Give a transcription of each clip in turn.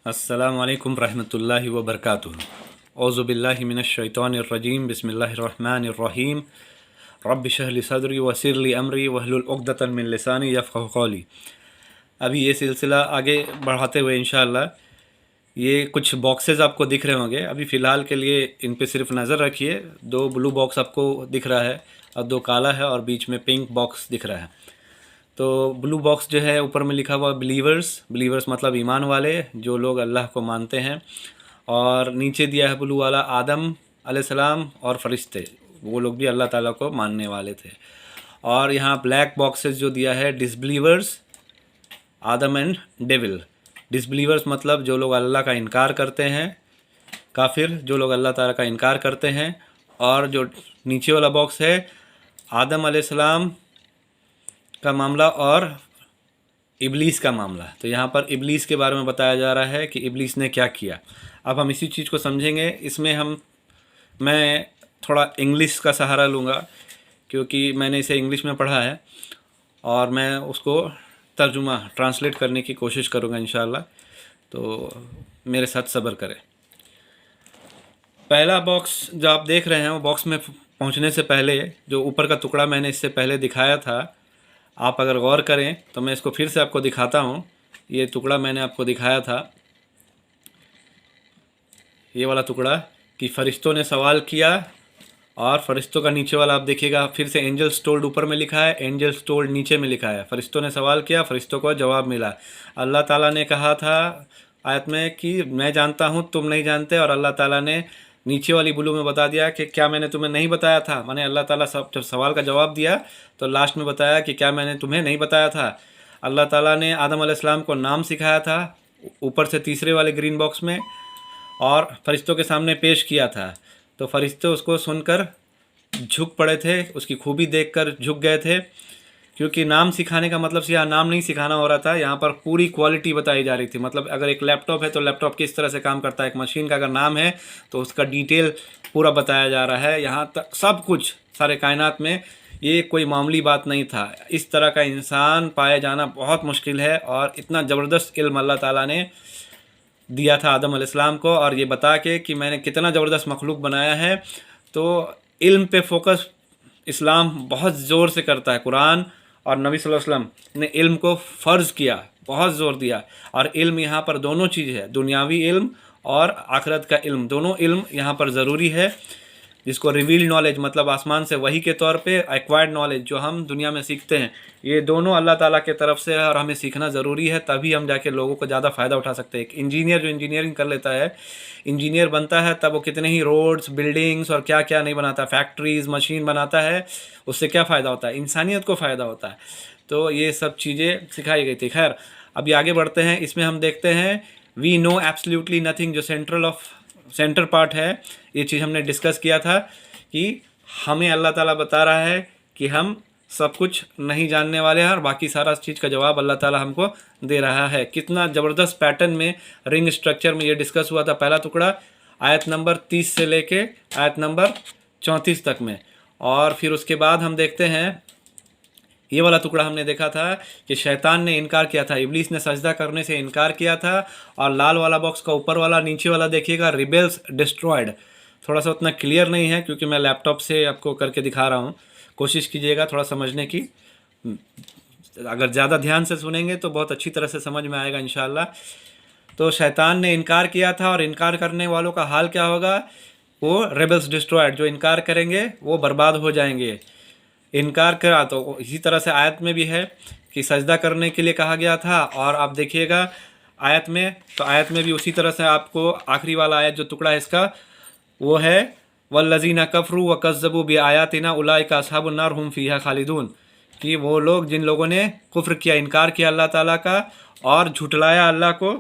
अस्सलामु अलैकुम रहमतुल्लाहि व बरकातुहू। औज़ु बिल्लाहि मिनश शैतानिर रजीम। बिस्मिल्लाहिर रहमानिर रहीम। रब्बि इश्रह ली सदरी व यस्सिर ली अमरी वहलुल उक़दतन मिन लिसानी यफ़क़हू क़ौली। अभी ये सिलसिला आगे बढ़ाते हुए इंशाअल्लाह ये कुछ बॉक्सेस आपको दिख रहे होंगे। अभी फ़िलहाल के लिए इन पे सिर्फ नज़र रखिए। दो ब्लू बॉक्स आपको दिख रहा है और दो काला है और बीच में पिंक बॉक्स दिख रहा है। तो ब्लू बॉक्स जो है ऊपर में लिखा हुआ बिलीवर्स मतलब ईमान वाले जो लोग अल्लाह को मानते हैं, और नीचे दिया है ब्लू वाला आदम अलैहिस्सलाम और फरिश्ते, वो लोग भी अल्लाह ताला को मानने वाले थे। और यहाँ ब्लैक बॉक्सेस जो दिया है disbelievers, Adam and devil. Disbelievers मतलब जो लोग अल्लाह का इनकार करते हैं, काफिर जो लोग अल्लाह ताला का इनकार करते हैं। और जो नीचे वाला बॉक्स है आदम अलैहिस्सलाम का मामला और इब्लीस का मामला। तो यहाँ पर इब्लीस के बारे में बताया जा रहा है कि इब्लीस ने क्या किया। अब हम इसी चीज़ को समझेंगे। इसमें मैं थोड़ा इंग्लिश का सहारा लूँगा क्योंकि मैंने इसे इंग्लिश में पढ़ा है और मैं उसको तर्जुमा ट्रांसलेट करने की कोशिश करूँगा इंशाअल्लाह। तो मेरे साथ सब्र करें। पहला बॉक्स जो आप देख रहे हैं वो बॉक्स में पहुँचने से पहले जो ऊपर का टुकड़ा मैंने इससे पहले दिखाया था, आप अगर गौर करें तो मैं इसको फिर से आपको दिखाता हूँ। ये टुकड़ा मैंने आपको दिखाया था, ये वाला टुकड़ा, कि फ़रिश्तों ने सवाल किया और फ़रिश्तों का नीचे वाला आप देखिएगा फिर से एंजल्स टोल्ड ऊपर में लिखा है, एंजल्स टोल्ड नीचे में लिखा है। फ़रिश्तों ने सवाल किया, फ़रिश्तों को जवाब मिला। अल्लाह ताला ने कहा था आयत में कि मैं जानता हूँ तुम नहीं जानते, और अल्लाह ताला ने नीचे वाली ब्लू में बता दिया कि क्या मैंने तुम्हें नहीं बताया था। माने अल्लाह ताला सब जब सवाल का जवाब दिया तो लास्ट में बताया कि क्या मैंने तुम्हें नहीं बताया था। अल्लाह ताला ने आदम अलैहिस्सलाम को नाम सिखाया था ऊपर से तीसरे वाले ग्रीन बॉक्स में, और फरिश्तों के सामने पेश किया था। तो फरिश्ते उसको सुनकर झुक पड़े थे, उसकी खूबी देखकर झुक गए थे, क्योंकि नाम सिखाने का मतलब से यहाँ नाम नहीं सिखाना हो रहा था, यहाँ पर पूरी क्वालिटी बताई जा रही थी। मतलब अगर एक लैपटॉप है तो लैपटॉप किस तरह से काम करता है, एक मशीन का अगर नाम है तो उसका डिटेल पूरा बताया जा रहा है। यहाँ तक सब कुछ सारे कायनात में ये कोई मामूली बात नहीं था। इस तरह का इंसान पाया जाना बहुत मुश्किल है, और इतना ज़बरदस्त इल्म अल्लाह ताला ने दिया था आदम अलैहिस्सलाम को, और ये बता के कि मैंने कितना ज़बरदस्त मखलूक बनाया है। तो इल्म पे फोकस इस्लाम बहुत ज़ोर से करता है। कुरान और नबी सल्लल्लाहु अलैहि वसल्लम ने इल्म को फ़र्ज़ किया, बहुत ज़ोर दिया। और इल्म यहाँ पर दोनों चीज़ है, दुनियावी इल्म और आखिरत का इल्म, दोनों इल्म यहाँ पर ज़रूरी है। जिसको रिवील नॉलेज मतलब आसमान से वही के तौर पे, एक्वायर्ड नॉलेज जो हम दुनिया में सीखते हैं, ये दोनों अल्लाह ताला के तरफ से है और हमें सीखना ज़रूरी है, तभी हम जाके लोगों को ज़्यादा फ़ायदा उठा सकते हैं। एक इंजीनियर जो इंजीनियरिंग कर लेता है, इंजीनियर बनता है, तब वो कितने ही रोड्स, बिल्डिंग्स और क्या क्या नहीं बनाता, फैक्ट्रीज़, मशीन बनाता है, उससे क्या फ़ायदा होता है, इंसानियत को फ़ायदा होता है। तो ये सब चीज़ें सिखाई गई थी। खैर अभी आगे बढ़ते हैं। इसमें हम देखते हैं वी नो एब्सोल्युटली नथिंग, जो सेंटर पार्ट है, ये चीज़ हमने डिस्कस किया था कि हमें अल्लाह ताला बता रहा है कि हम सब कुछ नहीं जानने वाले हैं, और बाकी सारा चीज़ का जवाब अल्लाह ताला हमको दे रहा है। कितना ज़बरदस्त पैटर्न में रिंग स्ट्रक्चर में ये डिस्कस हुआ था। पहला टुकड़ा आयत नंबर 30 से लेके आयत नंबर 34 तक में, और फिर उसके बाद हम देखते हैं ये वाला टुकड़ा हमने देखा था कि शैतान ने इनकार किया था, इब्लीस ने सजदा करने से इनकार किया था। और लाल वाला बॉक्स का ऊपर वाला नीचे वाला देखिएगा, रिबेल्स डिस्ट्रॉयड। थोड़ा सा उतना क्लियर नहीं है क्योंकि मैं लैपटॉप से आपको करके दिखा रहा हूँ, कोशिश कीजिएगा थोड़ा समझने की। अगर ज़्यादा ध्यान से सुनेंगे तो बहुत अच्छी तरह से समझ में आएगा इंशाअल्लाह। तो शैतान ने इनकार किया था, और इनकार करने वालों का हाल क्या होगा, वो रेबल्स डिस्ट्रॉयड, जो इनकार करेंगे वो बर्बाद हो जाएंगे। इनकार करा तो इसी तरह से आयत में भी है कि सजदा करने के लिए कहा गया था, और आप देखिएगा आयत में, तो आयत में भी उसी तरह से आपको आखिरी वाला आयत जो टुकड़ा है इसका वो है वल्लज़ीना कफ़रू व कज़्ज़बू बि आयातिना उलाइका अस्हाबुन नार हुम फ़ीहा खालिदून, कि वो लोग जिन लोगों ने कुफ्र किया, इनकार किया अल्लाह ताला का और झुटलाया अल्लाह को,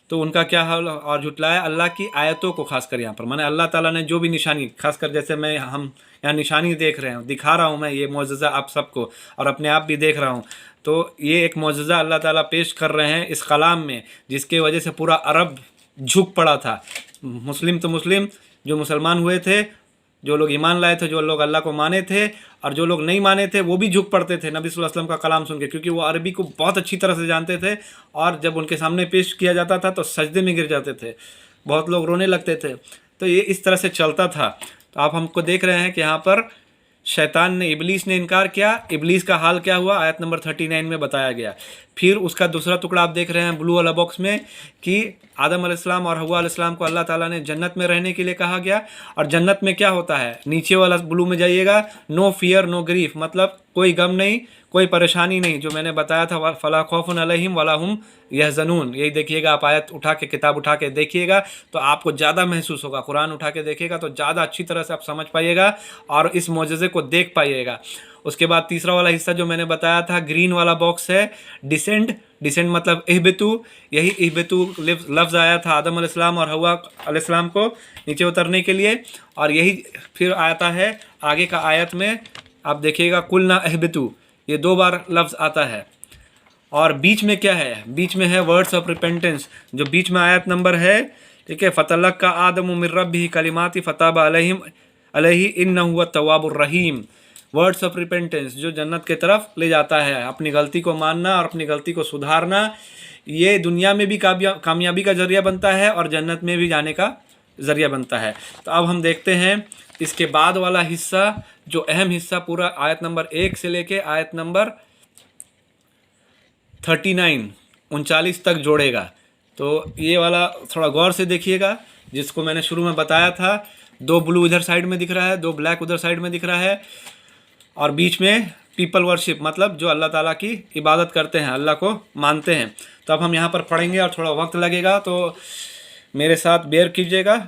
तो उनका क्या हाल, और झुटलाया अल्लाह की आयतों को। खासकर यहाँ पर माने अल्लाह ताला ने जो भी निशानी, खासकर जैसे हम यहाँ निशानी देख रहे हैं, दिखा रहा हूँ मैं ये मौजज़ा आप सबको, और अपने आप भी देख रहा हूँ। तो ये एक मौजज़ा अल्लाह ताला पेश कर रहे हैं इस कलाम में, जिसके वजह से पूरा अरब झुक पड़ा था। मुस्लिम तो मुस्लिम, जो मुसलमान हुए थे जो लोग ईमान लाए थे, जो लोग अल्लाह को माने थे, और जो लोग नहीं माने थे वो भी झुक पड़ते थे नबी सल्लल्लाहु अलैहि वसल्लम का कलाम सुन के, क्योंकि वो अरबी को बहुत अच्छी तरह से जानते थे, और जब उनके सामने पेश किया जाता था तो सजदे में गिर जाते थे, बहुत लोग रोने लगते थे। तो ये इस तरह से चलता था। तो आप हमको देख रहे हैं कि यहाँ पर शैतान ने, इबलीस ने इनकार किया। इबलीस का हाल क्या हुआ आयत नंबर 39 में बताया गया। फिर उसका दूसरा टुकड़ा आप देख रहे हैं ब्लू वाला बॉक्स में कि आदम अलैहिस्सलाम और हव्वा अलैहिस्सलाम को अल्लाह ताला ने जन्नत में रहने के लिए कहा गया। और जन्नत में क्या होता है, नीचे वाला ब्लू में जाइएगा, नो फियर नो ग्रीफ, मतलब कोई गम नहीं, कोई परेशानी नहीं, जो मैंने बताया था फला खौफुन अलैहिम वला हुम यहज़नून। यही देखिएगा, आप आयत उठा के, किताब उठा के देखिएगा तो आपको ज़्यादा महसूस होगा, कुरान उठा के देखिएगा तो ज़्यादा अच्छी तरह से आप समझ पाइएगा और इस मोजज़े को देख पाइएगा। उसके बाद तीसरा वाला हिस्सा जो मैंने बताया था, ग्रीन वाला बॉक्स है डिसेंड। डिसेंड मतलब इहबितू, यही इहबितू लफ्ज़ आया था आदम अलैहिस्सलाम और हव्वा अलैहिस्सलाम को नीचे उतरने के लिए, और यही फिर आता है आगे का आयत में, आप देखिएगा कुलना इहबितू, ये 2 बार लफ्ज़ आता है। और बीच में क्या है, बीच में है वर्ड्स ऑफ रिपेंटेंस, जो बीच में आयत नंबर है, ठीक है, फ़तलक्का आदम मिन रब्बिही कलिमाति फ़ताबा अलैहि इन्नहु हुवा तव्वाबुर रहीम। वर्ड्स ऑफ रिपेंटेंस जो जन्नत के तरफ ले जाता है, अपनी गलती को मानना और अपनी गलती को सुधारना, ये दुनिया में भी कामयाबी का ज़रिया बनता है और जन्नत में भी जाने का ज़रिया बनता है। तो अब हम देखते हैं इसके बाद वाला हिस्सा, जो अहम हिस्सा पूरा आयत नंबर 1 से लेके आयत नंबर 39 तक जोड़ेगा। तो ये वाला थोड़ा गौर से देखिएगा, जिसको मैंने शुरू में बताया था, 2 ब्लू इधर साइड में दिख रहा है, 2 ब्लैक उधर साइड में दिख रहा है, और बीच में पीपल वर्शिप, मतलब जो अल्लाह ताला की इबादत करते हैं, अल्लाह को मानते हैं। तो अब हम यहाँ पर पढ़ेंगे और थोड़ा वक्त लगेगा, तो मेरे साथ बेयर कीजिएगा।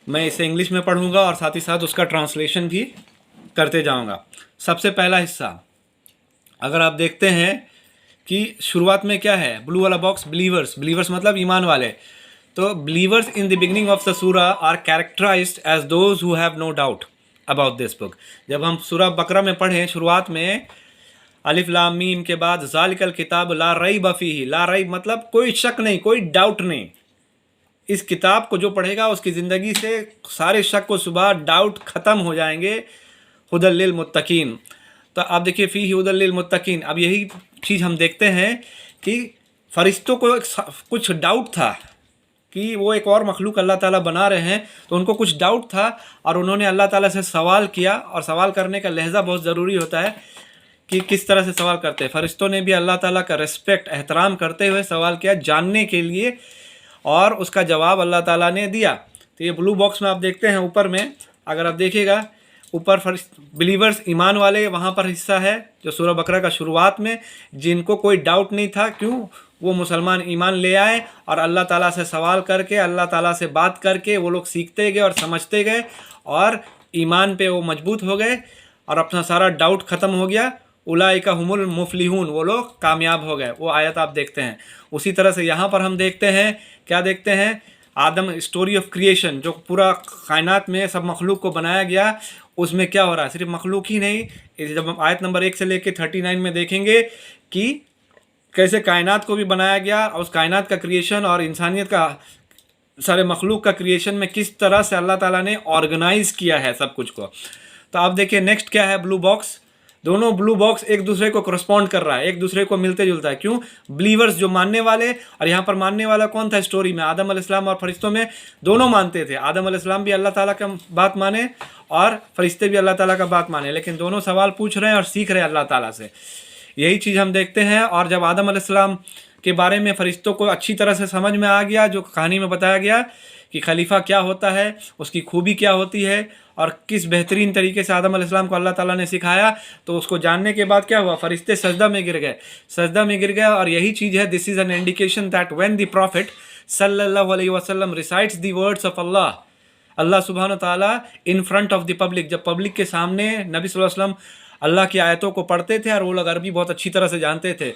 मैं इसे इंग्लिश में पढ़ूंगा और साथ ही साथ उसका ट्रांसलेशन भी करते जाऊंगा। सबसे पहला हिस्सा अगर आप देखते हैं कि शुरुआत में क्या है, ब्लू वाला बॉक्स, बिलीवर्स। बिलीवर्स मतलब ईमान वाले। तो believers in the beginning of the सूरा are characterized as those who have no doubt about this book. जब हम सूरा बकरा में पढ़ें, शुरुआत में अलिफ लाम मीम के बाद ज़ालिकल किताब ला रैब फीही, ला रैब मतलब कोई शक नहीं, कोई डाउट नहीं। इस किताब को जो पढ़ेगा उसकी ज़िंदगी से सारे शक व शुबहा, डाउट ख़त्म हो जाएंगे। हुदल लिल मुत्तकीन। तो आप देखिए फ़ीही हुदल लिल मुत्तकीन। अब यही चीज़ हम देखते हैं कि फ़रिश्तों को कुछ डाउट था कि वो एक और मखलूक अल्लाह ताला बना रहे हैं, तो उनको कुछ डाउट था और उन्होंने अल्लाह ताला से सवाल किया। और सवाल करने का लहजा बहुत ज़रूरी होता है कि किस तरह से सवाल करते हैं। फ़रिश्तों ने भी अल्लाह ताला का रिस्पेक्ट, एहतराम करते हुए सवाल किया जानने के लिए, और उसका जवाब अल्लाह ताला ने दिया। तो ये ब्लू बॉक्स में आप देखते हैं ऊपर में, अगर आप देखिएगा ऊपर बिलीवर्स ईमान वाले, वहाँ पर हिस्सा है जो सूरह बकरा का शुरुआत में, जिनको कोई डाउट नहीं था। क्यों? वो मुसलमान ईमान ले आए और अल्लाह ताला से सवाल करके, अल्लाह ताला से बात करके वो लोग सीखते गए और समझते गए और ईमान पे वो मजबूत हो गए और अपना सारा डाउट ख़त्म हो गया। उलाइका हुमुल मुफलिहून, वो लोग कामयाब हो गए। वो आयत आप देखते हैं। उसी तरह से यहाँ पर हम देखते हैं, क्या देखते हैं, आदम स्टोरी ऑफ क्रिएशन, जो पूरा कायनात में सब मखलूक को बनाया गया, उसमें क्या हो रहा है। सिर्फ मखलूक ही नहीं, जब हम आयत नंबर 1 से लेकर 39 में देखेंगे कि कैसे कायनात को भी बनाया गया, और उस कायनात का क्रिएशन और इंसानियत का, सारे मखलूक का क्रिएशन में किस तरह से अल्लाह ताला ने ऑर्गेनाइज किया है सब कुछ को। तो आप देखिए नेक्स्ट क्या है, ब्लू बॉक्स। दोनों ब्लू बॉक्स एक दूसरे को करस्पॉन्ड कर रहा है, एक दूसरे को मिलते जुलता है। क्यों? बिलीवर्स जो मानने वाले, और यहाँ पर मानने वाला कौन था स्टोरी में? आदम अलैहिस्सलाम और फरिश्तों में दोनों मानते थे। आदम अलैहिस्सलाम भी अल्लाह ताला का बात माने और फरिश्ते भी अल्लाह ताला का बात माने, लेकिन दोनों सवाल पूछ रहे हैं और सीख रहे हैं अल्लाह ताला से। यही चीज़ हम देखते हैं। और जब आदम अलैहिस्सलाम के बारे में फरिश्तों को अच्छी तरह से समझ में आ गया, जो कहानी में बताया गया कि खलीफा क्या होता है, उसकी खूबी क्या होती है और किस बेहतरीन तरीके से आदम अलैहिस्सलाम को अल्लाह ताला ने सिखाया, तो उसको जानने के बाद क्या हुआ, फरिश्ते सजदा में गिर गए, सजदा में गिर गए। और यही चीज़ है, this is an indication that when the profit सल्लल्लाहु अलैहि वसल्लम रिसाइट्स द वर्ड्स ऑफ अल्लाह, अल्लाह सुब्हान ताला in front of the public, जब पब्लिक के सामने नबी सल्लल्लाहु अलैहि वसल्लम अल्लाह की आयतों को पढ़ते थे, और वो लोग अरबी बहुत अच्छी तरह से जानते थे,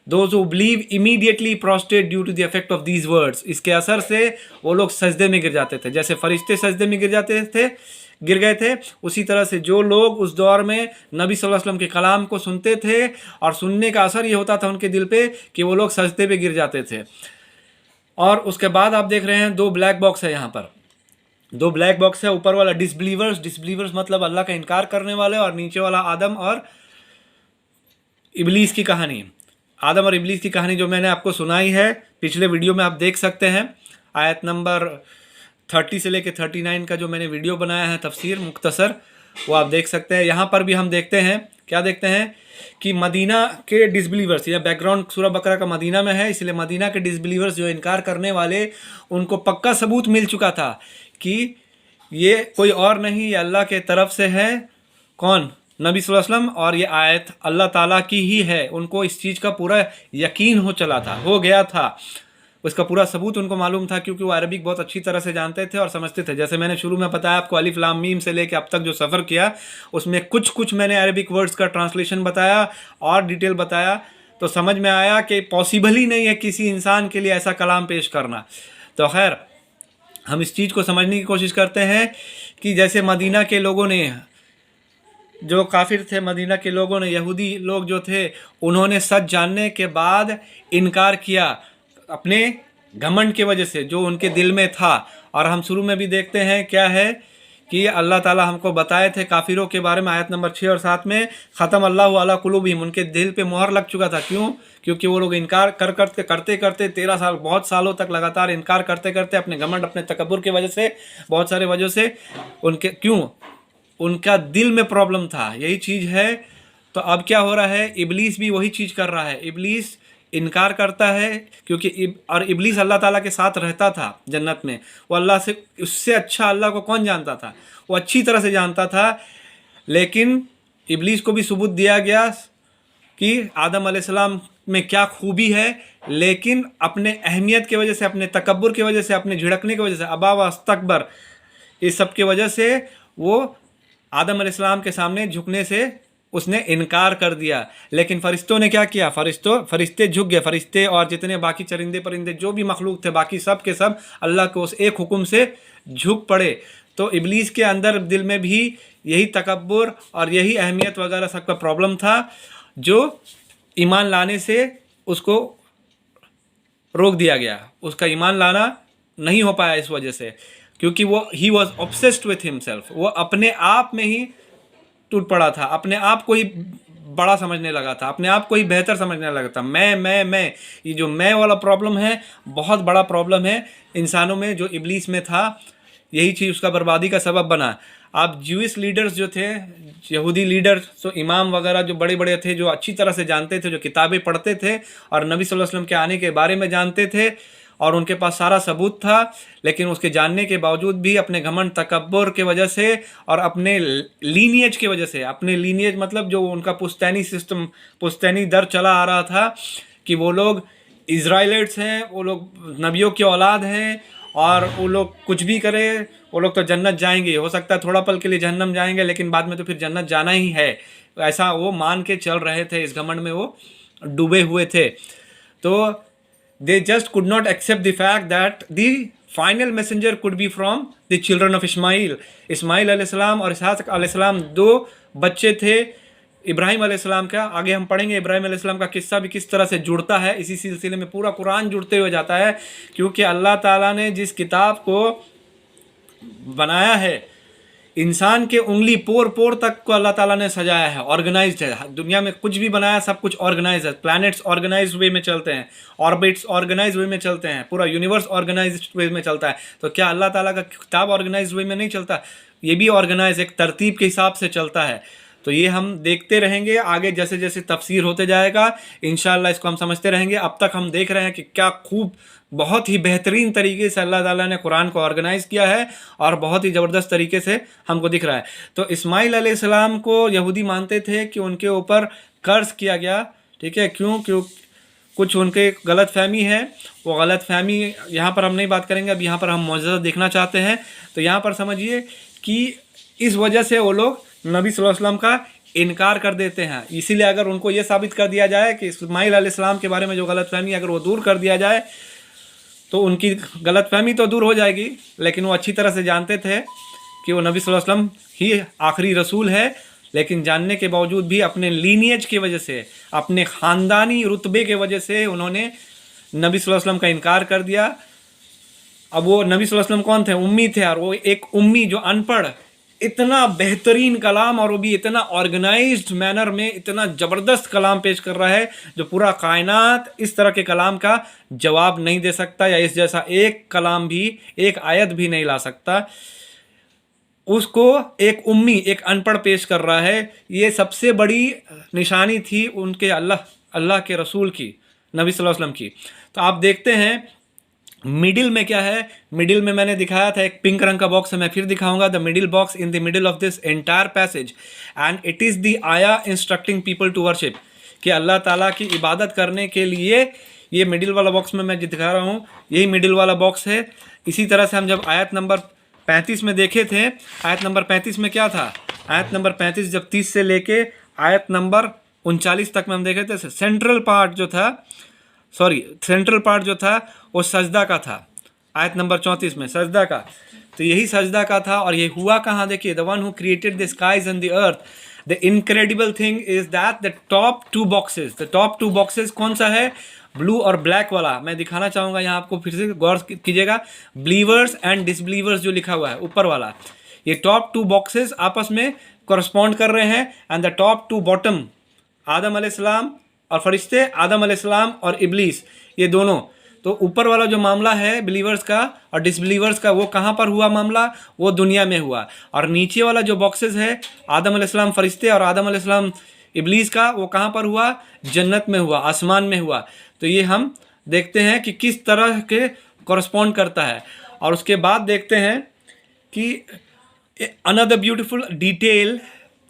Those who believe immediately prostrate due to the effect of these words, इसके असर से वो लोग सजदे में गिर जाते थे। जैसे फरिश्ते सजदे में गिर गए थे, उसी तरह से जो लोग उस दौर में नबी सल्लल्लाहु अलैहि वसल्लम के कलाम को सुनते थे और सुनने का असर ये होता था उनके दिल पे कि वो लोग सजदे पे गिर जाते थे। और उसके बाद आप देख रहे हैं 2 ब्लैक बॉक्स है यहाँ पर। दो ब्लैक बॉक्स है, ऊपर वाला डिसबिलीवर्स, डिसबिलीवर्स मतलब अल्लाह का इनकार करने वाले, और नीचे वाला आदम और इबलीस की कहानी। आदम और इबलीस की कहानी जो मैंने आपको सुनाई है पिछले वीडियो में, आप देख सकते हैं। आयत नंबर 30 से लेके 39 का जो मैंने वीडियो बनाया है तफसीर मुख्तसर, वो आप देख सकते हैं। यहाँ पर भी हम देखते हैं, क्या देखते हैं कि मदीना के डिसबिलीवर्स, या बैकग्राउंड सूरह बकरा का मदीना में है, इसलिए मदीना के डिसबिलीवर्स जो इनकार करने वाले, उनको पक्का सबूत मिल चुका था कि ये कोई और नहीं, ये अल्लाह के तरफ से है। कौन? नबी सल्लल्लाहु अलैहि वसल्लम, और ये आयत अल्लाह ताला की ही है। उनको इस चीज़ का पूरा यकीन हो चला था, हो गया था, उसका पूरा सबूत उनको मालूम था, क्योंकि वो अरबिक बहुत अच्छी तरह से जानते थे और समझते थे। जैसे मैंने शुरू में बताया आपको, अलिफ लाम मीम से लेके अब तक जो सफ़र किया, उसमें कुछ कुछ मैंने अरबिक वर्ड्स का ट्रांसलेशन बताया और डिटेल बताया, तो समझ में आया कि पॉसिबल ही नहीं है किसी इंसान के लिए ऐसा कलाम पेश करना। तो खैर, हम इस चीज़ को समझने की कोशिश करते हैं कि जैसे मदीना के लोगों ने, जो काफिर थे मदीना के लोगों ने, यहूदी लोग जो थे, उन्होंने सच जानने के बाद इनकार किया अपने घमंड की वजह से, जो उनके दिल में था। और हम शुरू में भी देखते हैं क्या है कि अल्लाह ताला हमको बताए थे काफिरों के बारे में, आयत नंबर 6 और 7 में, ख़त्म अल्लाहु अला कुलूबिहिम, उनके दिल पे मोहर लग चुका था। क्यों? क्योंकि वो लोग इनकार करते करते 13 साल, बहुत सालों तक लगातार इनकार करते करते, अपने घमंड, अपने तकब्बुर की वजह से, बहुत सारे वजह से उनके, क्यों? उनका दिल में प्रॉब्लम था, यही चीज़ है। तो अब क्या हो रहा है? इबलीस भी वही चीज़ कर रहा है। इबलीस इनकार करता है, क्योंकि और इबलीस अल्लाह ताला के साथ रहता था जन्नत में। वो अल्लाह से, उससे अच्छा अल्लाह को कौन जानता था? वो अच्छी तरह से जानता था। लेकिन इबलीस को भी सबूत दिया गया कि आदम अलैहिस्सलाम में क्या खूबी है, लेकिन अपने अहमियत की वजह से, अपने तकब्बुर की वजह से, अपने झिड़कने की वजह से, अबा व अस्तकबर, इस सब की वजह से वो आदम अलैहिस्सलाम के सामने झुकने से उसने इनकार कर दिया। लेकिन फरिश्तों ने क्या किया? फरिश्ते झुक गए। फरिश्ते और जितने बाकी चरिंदे परिंदे जो भी मखलूक थे, बाकी सब के सब अल्लाह के उस एक हुक्म से झुक पड़े। तो इबलीस के अंदर, दिल में भी यही तकब्बुर और यही अहमियत वगैरह सबका प्रॉब्लम था, जो ईमान लाने से उसको रोक दिया गया। उसका ईमान लाना नहीं हो पाया इस वजह से, क्योंकि वो he was obsessed with himself, वो अपने आप में ही टूट पड़ा था, अपने आप को ही बड़ा समझने लगा था, अपने आप को ही बेहतर समझने लगा था। मैं, ये जो मैं वाला प्रॉब्लम है, बहुत बड़ा प्रॉब्लम है इंसानों में, जो इबलीस में था। यही चीज़ उसका बर्बादी का सबब बना। आप ज्यूइश लीडर्स जो थे, यहूदी लीडर्स, तो इमाम वगैरह जो बड़े बड़े थे, जो अच्छी तरह से जानते थे, जो किताबें पढ़ते थे और नबी सल्लल्लाहु अलैहि वसल्लम के आने के बारे में जानते थे, और उनके पास सारा सबूत था, लेकिन उसके जानने के बावजूद भी अपने घमंड, तकब्बुर के वजह से और अपने लीनिएज की वजह से, अपने लीनिएज मतलब जो उनका पुश्तैनी सिस्टम, पुश्तैनी दर चला आ रहा था कि वो लोग इज़राइलिट्स हैं, वो लोग नबियों की औलाद हैं, और वो लोग कुछ भी करें, वो लोग तो जन्नत जाएंगे। हो सकता है थोड़ा पल के लिए जहन्नम जाएंगे, लेकिन बाद में तो फिर जन्नत जाना ही है, ऐसा वो मान के चल रहे थे। इस घमंड में वो डूबे हुए थे। तो they just could not accept the fact that the final messenger could be from the children of Ismail. Ismail अलैहिस्सलाम और इसहाक अलैहिस्सलाम दो बच्चे थे इब्राहिम अलैहिस्सलाम का। आगे हम पढ़ेंगे इब्राहिम अलैहिस्सलाम का किस्सा भी किस तरह से जुड़ता है। इसी सिलसिले में पूरा कुरान जुड़ते हुए जाता है, क्योंकि अल्लाह ताला ने जिस किताब को बनाया है, इंसान के उंगली पोर पोर तक को अल्लाह ताला ने सजाया है, ऑर्गेनाइज्ड है। दुनिया में कुछ भी बनाया, सब कुछ ऑर्गेनाइज है। प्लैनेट्स ऑर्गेनाइज वे में चलते हैं, ऑर्बिट्स ऑर्गेनाइज वे में चलते हैं, पूरा यूनिवर्स ऑर्गेनाइज वे में चलता है। तो क्या अल्लाह ताला का किताब ऑर्गेनाइज वे में नहीं चलता? ये भी ऑर्गेनाइज, एक तरतीब के हिसाब से चलता है। तो ये हम देखते रहेंगे आगे, जैसे जैसे तफसीर होते जाएगा इंशाअल्लाह इसको हम समझते रहेंगे। अब तक हम देख रहे हैं कि क्या खूब, बहुत ही बेहतरीन तरीके से अल्लाह ताला ने कुरान को ऑर्गेनाइज किया है, और बहुत ही ज़बरदस्त तरीके से हमको दिख रहा है। तो इस्माइल अलैहिस्सलाम को यहूदी मानते थे कि उनके ऊपर कर्ज किया गया, ठीक है। क्यों? कुछ उनके गलत फहमी है। वो गलत फहमी यहाँ पर हम नहीं बात करेंगे, अब यहाँ पर हम मौजज़ा देखना चाहते हैं। तो यहाँ पर समझिए कि इस वजह से वो लोग नबी सल्लल्लाहु अलैहि वसल्लम का इनकार कर देते हैं। इसीलिए अगर उनको ये साबित कर दिया जाए कि इस्माइल अलैहिस्सलाम के बारे में जो गलत फहमी, अगर वो दूर कर दिया जाए, तो उनकी गलत फहमी तो दूर हो जाएगी। लेकिन वो अच्छी तरह से जानते थे कि वो नबी सल्लल्लाहु अलैहि वसल्लम ही आखिरी रसूल है, लेकिन जानने के बावजूद भी अपने लीनिएज की वजह से, अपने ख़ानदानी रुतबे के वजह से उन्होंने नबी सल्लल्लाहु अलैहि वसल्लम का इनकार कर दिया। अब वो नबी सल्लल्लाहु अलैहि वसल्लम कौन थे? उम्मी थे, और वो एक उम्मी जो अनपढ़ इतना बेहतरीन कलाम, और वो भी इतना ऑर्गेनाइज्ड मैनर में इतना ज़बरदस्त कलाम पेश कर रहा है जो पूरा कायनात इस तरह के कलाम का जवाब नहीं दे सकता, या इस जैसा एक कलाम भी, एक आयत भी नहीं ला सकता। उसको एक उम्मी, एक अनपढ़ पेश कर रहा है। ये सबसे बड़ी निशानी थी उनके अल्लाह के रसूल की, नबी सल्लल्लाहु अलैहि वसल्लम की। तो आप देखते हैं मिडिल में क्या है। मिडिल में मैंने दिखाया था, एक पिंक रंग का बॉक्स है, मैं फिर दिखाऊंगा। The middle box in the middle of this entire passage and it is the आया इंस्ट्रक्टिंग पीपल टू वर्शिप, कि अल्लाह ताला की इबादत करने के लिए ये मिडिल वाला बॉक्स में मैं दिखा रहा हूँ, यही मिडिल वाला बॉक्स है। इसी तरह से हम जब आयत नंबर 35 में देखे थे, आयत नंबर 35 में क्या था? आयत नंबर 35 जब 30 से लेके आयत नंबर 39 तक में हम देखे थे, सेंट्रल पार्ट जो था वो सजदा का था। आयत नंबर 34 में सजदा का, तो यही सजदा का था। और ये हुआ कहाँ? देखिए, the one who created the skies and the earth. The incredible thing is that the top two boxes कौन सा है? ब्लू और ब्लैक वाला। मैं दिखाना चाहूँगा यहाँ आपको, फिर से गौर कीजिएगा। बिलीवर्स एंड डिसबिलीवर्स जो लिखा हुआ है ऊपर वाला, ये टॉप टू बॉक्सेस आपस में कॉरस्पॉन्ड कर रहे हैं। And the top to bottom, आदम अलैहिस्सलाम और फरिश्ते, आदम अलैहिस्सलाम और इब्लीस, ये दोनों। तो ऊपर वाला जो मामला है बिलीवर्स का और डिसबिलीवर्स का, वो कहाँ पर हुआ मामला? वो दुनिया में हुआ। और नीचे वाला जो बॉक्सेस है, आदम अलैहिस्सलाम फरिश्ते और आदम अलैहिस्सलाम इब्लीस का, वो कहाँ पर हुआ? जन्नत में हुआ, आसमान में हुआ। तो ये हम देखते हैं कि किस तरह के कॉरस्पॉन्ड करता है। और उसके बाद देखते हैं कि another beautiful detail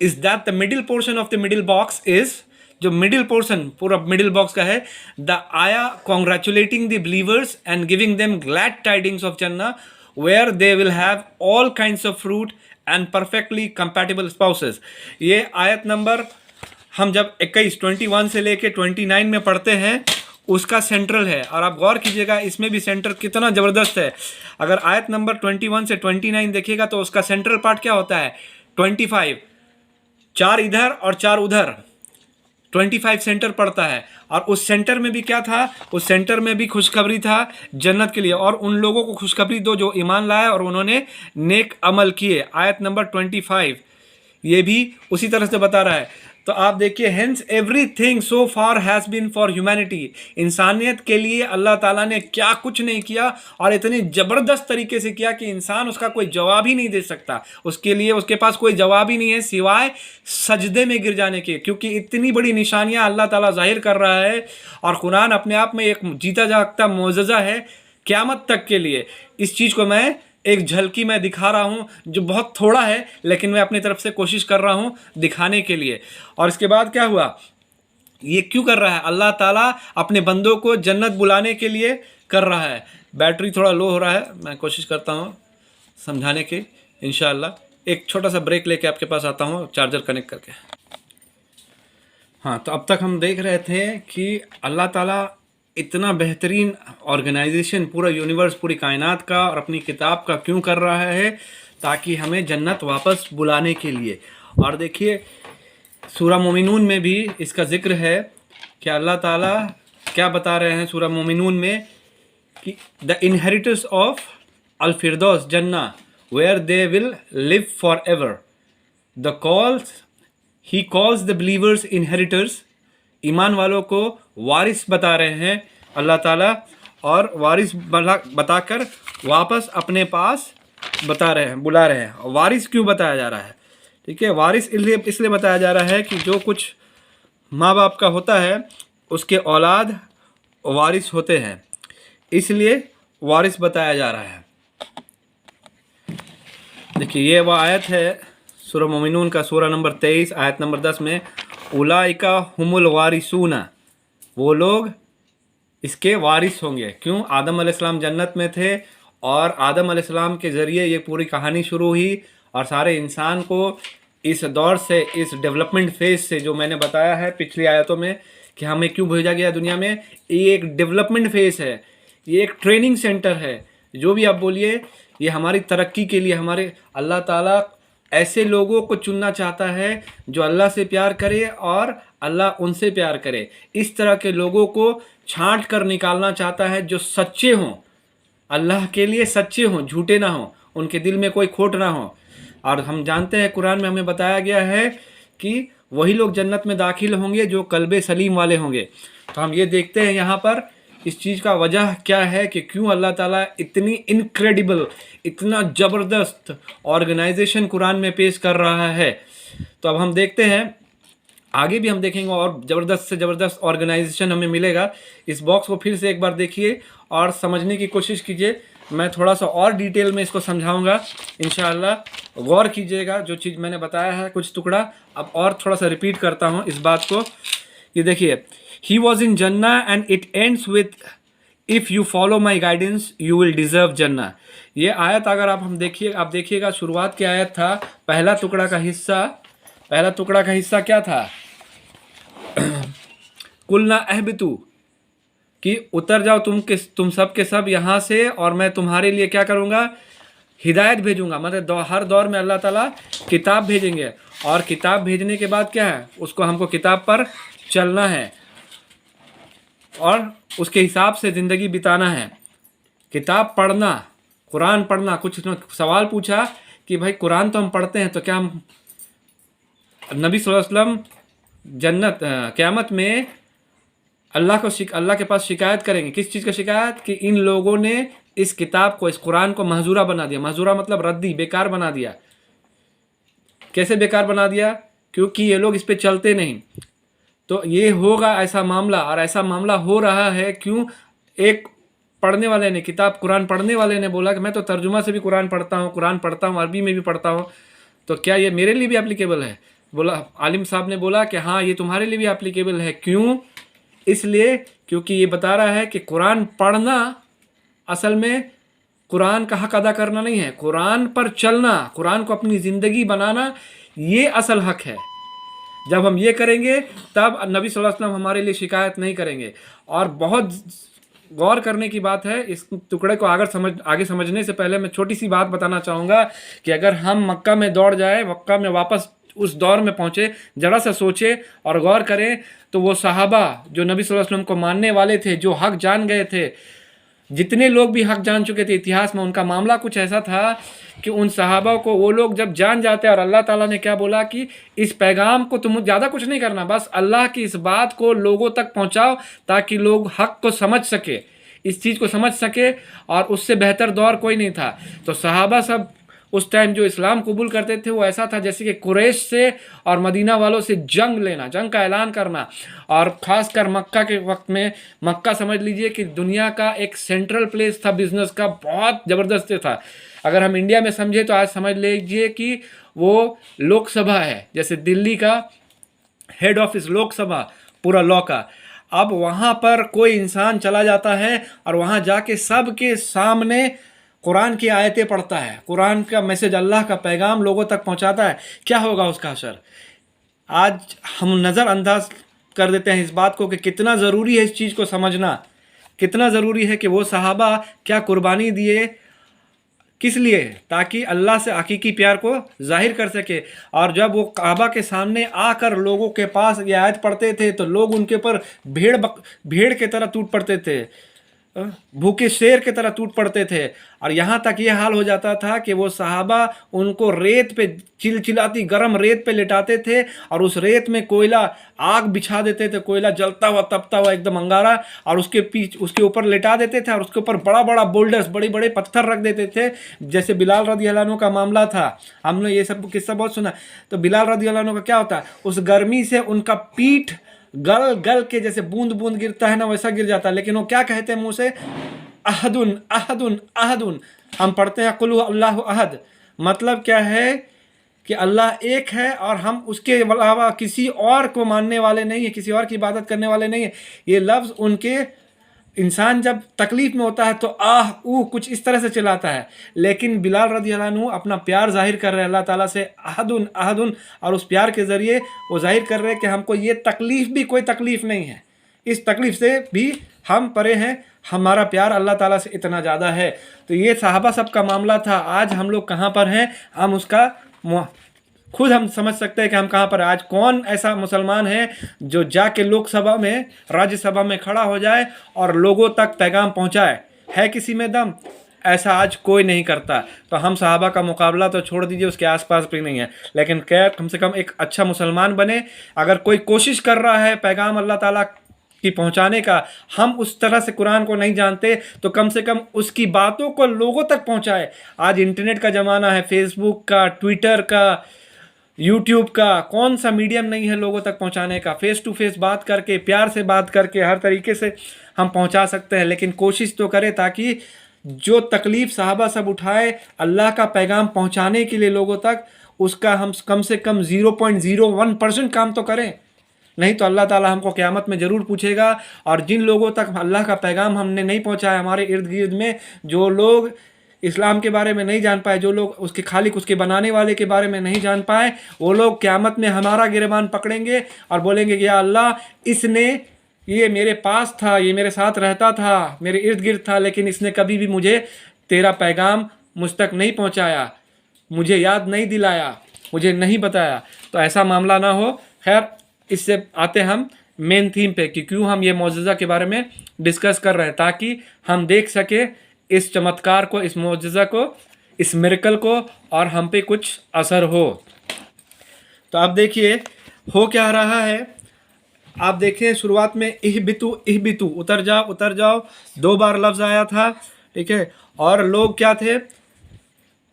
is that the middle portion of the middle box is, जो मिडिल पोर्शन पूरा मिडिल बॉक्स का है, द आया congratulating the believers and giving them glad tidings of जन्ना where they will have all kinds of fruit and perfectly compatible spouses. ये आयत number हम जब 21 से लेके 29 में पढ़ते हैं, उसका सेंट्रल है। और आप गौर कीजिएगा, इसमें भी सेंटर कितना ज़बरदस्त है। अगर आयत नंबर 21 से 29 देखिएगा तो उसका सेंट्रल पार्ट क्या होता है? 25, 4 इधर और 4 उधर, 25 सेंटर पड़ता है। और उस सेंटर में भी क्या था? उस सेंटर में भी खुशखबरी था जन्नत के लिए, और उन लोगों को खुशखबरी दो जो ईमान लाए और उन्होंने नेक अमल किए। आयत नंबर 25 ये भी उसी तरह से बता रहा है। तो आप देखिए, hence everything so far has been for humanity, इंसानियत के लिए अल्लाह ताला ने क्या कुछ नहीं किया, और इतनी ज़बरदस्त तरीके से किया कि इंसान उसका कोई जवाब ही नहीं दे सकता। उसके लिए उसके पास कोई जवाब ही नहीं है सिवाय सजदे में गिर जाने के, क्योंकि इतनी बड़ी निशानियाँ अल्लाह ताला ज़ाहिर कर रहा है। और कुरान अपने आप में एक जीता जागता मोजज़ा है क़यामत तक के लिए। इस चीज़ को मैं एक झलकी में दिखा रहा हूँ, जो बहुत थोड़ा है, लेकिन मैं अपनी तरफ से कोशिश कर रहा हूँ दिखाने के लिए। और इसके बाद क्या हुआ? ये क्यों कर रहा है? अल्लाह ताला अपने बंदों को जन्नत बुलाने के लिए कर रहा है। बैटरी थोड़ा लो हो रहा है, मैं कोशिश करता हूँ समझाने की इंशाअल्लाह। एक छोटा सा ब्रेक लेके आपके पास आता हूँ चार्जर कनेक्ट करके। हाँ, तो अब तक हम देख रहे थे कि अल्लाह ताला इतना बेहतरीन ऑर्गेनाइजेशन पूरा यूनिवर्स, पूरी कायनात का और अपनी किताब का क्यों कर रहा है? ताकि हमें जन्नत वापस बुलाने के लिए। और देखिए, सूरह मोमिनून में भी इसका जिक्र है कि अल्लाह ताला क्या बता रहे हैं सूरह मोमिनून में, कि द इनहेरिटर्स ऑफ अल फिरदौस जन्ना where they will live forever, the calls he calls the believers inheritors, ईमान वालों को वारिस बता रहे हैं अल्लाह ताला, और वारिस बताकर वापस अपने पास बुला रहे हैं। वारिस क्यों बताया जा रहा है? ठीक है, वारिस इसलिए बताया जा रहा है कि जो कुछ माँ बाप का होता है उसके औलाद वारिस होते हैं, इसलिए वारिस बताया जा रहा है। देखिए, ये वह आयत है सूरह मोमिनून का, सूरह नंबर 23 आयत नंबर 10 में, उलाइका हुमुल वारिसूना, वो लोग इसके वारिस होंगे। क्यों? आदम अलैहिस्सलाम जन्नत में थे, और आदम अलैहिस्सलाम के ज़रिए ये पूरी कहानी शुरू हुई, और सारे इंसान को इस दौर से, इस डेवलपमेंट फेज से, जो मैंने बताया है पिछली आयतों में कि हमें क्यों भेजा गया दुनिया में, ये एक डेवलपमेंट फेज है, ये एक ट्रेनिंग सेंटर है। जो भी आप बोलिए, ये हमारी तरक्की के लिए, हमारे अल्लाह ताला ऐसे लोगों को चुनना चाहता है जो अल्लाह से प्यार करे और अल्लाह उनसे प्यार करे। इस तरह के लोगों को छांट कर निकालना चाहता है जो सच्चे हों, अल्लाह के लिए सच्चे हों, झूठे ना हों, उनके दिल में कोई खोट ना हो। और हम जानते हैं कुरान में हमें बताया गया है कि वही लोग जन्नत में दाखिल होंगे जो कल्बे सलीम वाले होंगे। तो हम ये देखते हैं यहाँ पर इस चीज़ का वजह क्या है कि क्यों अल्लाह ताला इतनी इनक्रेडिबल, इतना ज़बरदस्त ऑर्गेनाइजेशन कुरान में पेश कर रहा है। तो अब हम देखते हैं, आगे भी हम देखेंगे और ज़बरदस्त से ज़बरदस्त ऑर्गेनाइजेशन हमें मिलेगा। इस बॉक्स को फिर से एक बार देखिए और समझने की कोशिश कीजिए। मैं थोड़ा सा और डिटेल में इसको समझाऊंगा इंशाअल्लाह, गौर कीजिएगा। जो चीज़ मैंने बताया है कुछ टुकड़ा अब और थोड़ा सा रिपीट करता हूँ इस बात को। ये देखिए, ही वॉज इन जन्ना and it ends with if you follow my guidance you will deserve जन्ना। ये आयत अगर आप देखिएगा शुरुआत की आयत था, पहला टुकड़ा का हिस्सा क्या था? कुलना अहबितू, कि उतर जाओ तुम सब के सब यहाँ से, और मैं तुम्हारे लिए क्या करूँगा? हिदायत भेजूंगा। मतलब हर दौर में अल्लाह ताला किताब भेजेंगे, और किताब भेजने के बाद क्या है? उसको हमको किताब पर चलना है और उसके हिसाब से ज़िंदगी बिताना है। किताब पढ़ना, कुरान पढ़ना। कुछ सवाल पूछा कि भाई कुरान तो हम पढ़ते हैं, तो क्या हम नबी सल्लल्लाहु अलैहि वसल्लम क़यामत में अल्लाह के पास शिकायत करेंगे? किस चीज़ का शिकायत? कि इन लोगों ने इस किताब को, इस कुरान को महजूरा बना दिया। महजूरा मतलब रद्दी, बेकार बना दिया। कैसे बेकार बना दिया? क्योंकि ये लोग इस पे चलते नहीं। तो ये होगा ऐसा मामला, और ऐसा मामला हो रहा है। क्यों? एक पढ़ने वाले ने, किताब कुरान पढ़ने वाले ने बोला कि मैं तो तर्जुमा से भी कुरान पढ़ता हूँ, अरबी में भी पढ़ता हूँ, तो क्या ये मेरे लिए भी एप्लीकेबल है? बोला, आलिम साहब ने बोला कि हाँ, ये तुम्हारे लिए भी एप्लीकेबल है। क्यों? इसलिए क्योंकि ये बता रहा है कि कुरान पढ़ना असल में कुरान का हक अदा करना नहीं है, कुरान पर चलना, कुरान को अपनी ज़िंदगी बनाना, ये असल हक है। जब हम ये करेंगे तब नबी सल्लल्लाहु अलैहि वसल्लम हमारे लिए शिकायत नहीं करेंगे। और बहुत गौर करने की बात है, इस टुकड़े को आगे समझने से पहले मैं छोटी सी बात बताना चाहूँगा कि अगर हम मक्का में दौड़ जाए, मक्का में वापस उस दौर में पहुँचे, ज़रा सा सोचे और गौर करें, तो वो सहाबा जो नबी सल्लल्लाहु अलैहि वसल्लम को मानने वाले थे, जो हक जान गए थे, जितने लोग भी हक जान चुके थे इतिहास में, उनका मामला कुछ ऐसा था कि उन सहाबा को वो लोग जब जान जाते, और अल्लाह ताला ने क्या बोला कि इस पैगाम को तुम ज़्यादा कुछ नहीं करना, बस अल्लाह की इस बात को लोगों तक पहुँचाओ ताकि लोग हक को समझ सके, इस चीज़ को समझ सके। और उससे बेहतर दौर कोई नहीं था। तो सहाबा सब उस टाइम जो इस्लाम कबूल करते थे, वो ऐसा था जैसे कि कुरैश से और मदीना वालों से जंग लेना, जंग का ऐलान करना। और ख़ासकर मक्का के वक्त में, मक्का समझ लीजिए कि दुनिया का एक सेंट्रल प्लेस था, बिज़नेस का बहुत ज़बरदस्त था। अगर हम इंडिया में समझे तो आज समझ लीजिए कि वो लोकसभा है, जैसे दिल्ली का हेड ऑफिस लोकसभा, पूरा लॉ का। अब वहाँ पर कोई इंसान चला जाता है और वहाँ जाके सबके सामने कुरान की आयतें पढ़ता है, कुरान का मैसेज, अल्लाह का पैगाम लोगों तक पहुँचाता है। क्या होगा उसका असर? आज हम नज़रअंदाज कर देते हैं इस बात को कि कितना ज़रूरी है इस चीज़ को समझना, कितना ज़रूरी है कि वो सहाबा क्या कुर्बानी दिए, किस लिए? ताकि अल्लाह से हकीकी प्यार को जाहिर कर सके। और जब वो काबा के सामने आकर लोगों के पास ये आयत पढ़ते थे, तो लोग उनके ऊपर भेड़ के तरह टूट पड़ते थे, भूखे शेर के तरह टूट पड़ते थे। और यहाँ तक ये हाल हो जाता था कि वो सहाबा उनको रेत पे, चिलचिलाती गर्म रेत पे लेटाते थे, और उस रेत में कोयला, आग बिछा देते थे, कोयला जलता हुआ तपता हुआ एकदम अंगारा, और उसके ऊपर लेटा देते थे, और उसके ऊपर बड़ा बड़ा बोल्डर्स, बड़े बड़े पत्थर रख देते थे। जैसे बिलाल रज़ी अल्लाह अन्हु का मामला था, हमने ये सब किस्सा बहुत सुना। तो बिलाल रज़ी अल्लाह अन्हु का क्या होता है, उस गर्मी से उनका पीठ गल गल के जैसे बूंद बूंद गिरता है ना, वैसा गिर जाता है। लेकिन वो क्या कहते हैं मुँह से? अहदुन अहदुन अहदुन। हम पढ़ते हैं कुल अल्लाहु अहद। मतलब क्या है कि अल्लाह एक है और हम उसके अलावा किसी और को मानने वाले नहीं है, किसी और की इबादत करने वाले नहीं है। ये लफ्ज़ उनके, इंसान जब तकलीफ में होता है तो आह ऊह कुछ इस तरह से चिल्लाता है, लेकिन बिलाल रज़ी अल्लाह अन्हु अपना प्यार जाहिर कर रहे हैं अल्लाह ताला से, अहदुन अहदुन, और उस प्यार के ज़रिए वो जाहिर कर रहे हैं कि हमको ये तकलीफ़ भी कोई तकलीफ़ नहीं है, इस तकलीफ़ से भी हम परे हैं, हमारा प्यार अल्लाह ताला से इतना ज़्यादा है। तो ये सहाबा सब का मामला था। आज हम लोग कहाँ पर हैं, हम उसका खुद हम समझ सकते हैं कि हम कहाँ पर। आज कौन ऐसा मुसलमान है जो जाके लोकसभा में, राज्यसभा में खड़ा हो जाए और लोगों तक पैगाम पहुँचाए? है किसी में दम? ऐसा आज कोई नहीं करता। तो हम सहाबा का मुकाबला तो छोड़ दीजिए, उसके आसपास भी नहीं है, लेकिन खैर कम से कम एक अच्छा मुसलमान बने। अगर कोई कोशिश कर रहा है पैगाम अल्लाह ताला की पहुंचाने का, हम उस तरह से कुरान को नहीं जानते तो कम से कम उसकी बातों को लोगों तक पहुंचाए। आज इंटरनेट का ज़माना है, फेसबुक का, ट्विटर का, यूट्यूब का, कौन सा मीडियम नहीं है लोगों तक पहुंचाने का। फेस टू फेस बात करके, प्यार से बात करके, हर तरीके से हम पहुंचा सकते हैं, लेकिन कोशिश तो करें ताकि जो तकलीफ़ सहाबा सब उठाए अल्लाह का पैगाम पहुंचाने के लिए लोगों तक, उसका हम कम से कम 0.01% काम तो करें। नहीं तो अल्लाह ताला हमको क़यामत में ज़रूर पूछेगा। और जिन लोगों तक अल्लाह का पैगाम हमने नहीं पहुंचाया, हमारे इर्द गिर्द में जो लोग इस्लाम के बारे में नहीं जान पाए, जो लोग उसके खालिक, उसके बनाने वाले के बारे में नहीं जान पाए, वो लोग क़यामत में हमारा गिरबान पकड़ेंगे और बोलेंगे कि या अल्लाह, इसने ये मेरे पास था, ये मेरे साथ रहता था, मेरे इर्द गिर्द था, लेकिन इसने कभी भी मुझे तेरा पैगाम मुझ तक नहीं पहुंचाया, मुझे याद नहीं दिलाया, मुझे नहीं बताया। तो ऐसा मामला ना हो। खैर, इससे आते हम मेन थीम पे कि क्यों हम ये मौजज़ा के बारे में डिस्कस कर रहे हैं, ताकि हम देख सके इस चमत्कार को, इस मौजज़ा को, इस मिरेकल को, और हम पे कुछ असर हो। तो आप देखिए हो क्या रहा है। आप देखिए शुरुआत में इहबितु इहबितु, उतर जाओ उतर जाओ, 2 बार लफ्ज़ आया था, ठीक है। और लोग क्या थे?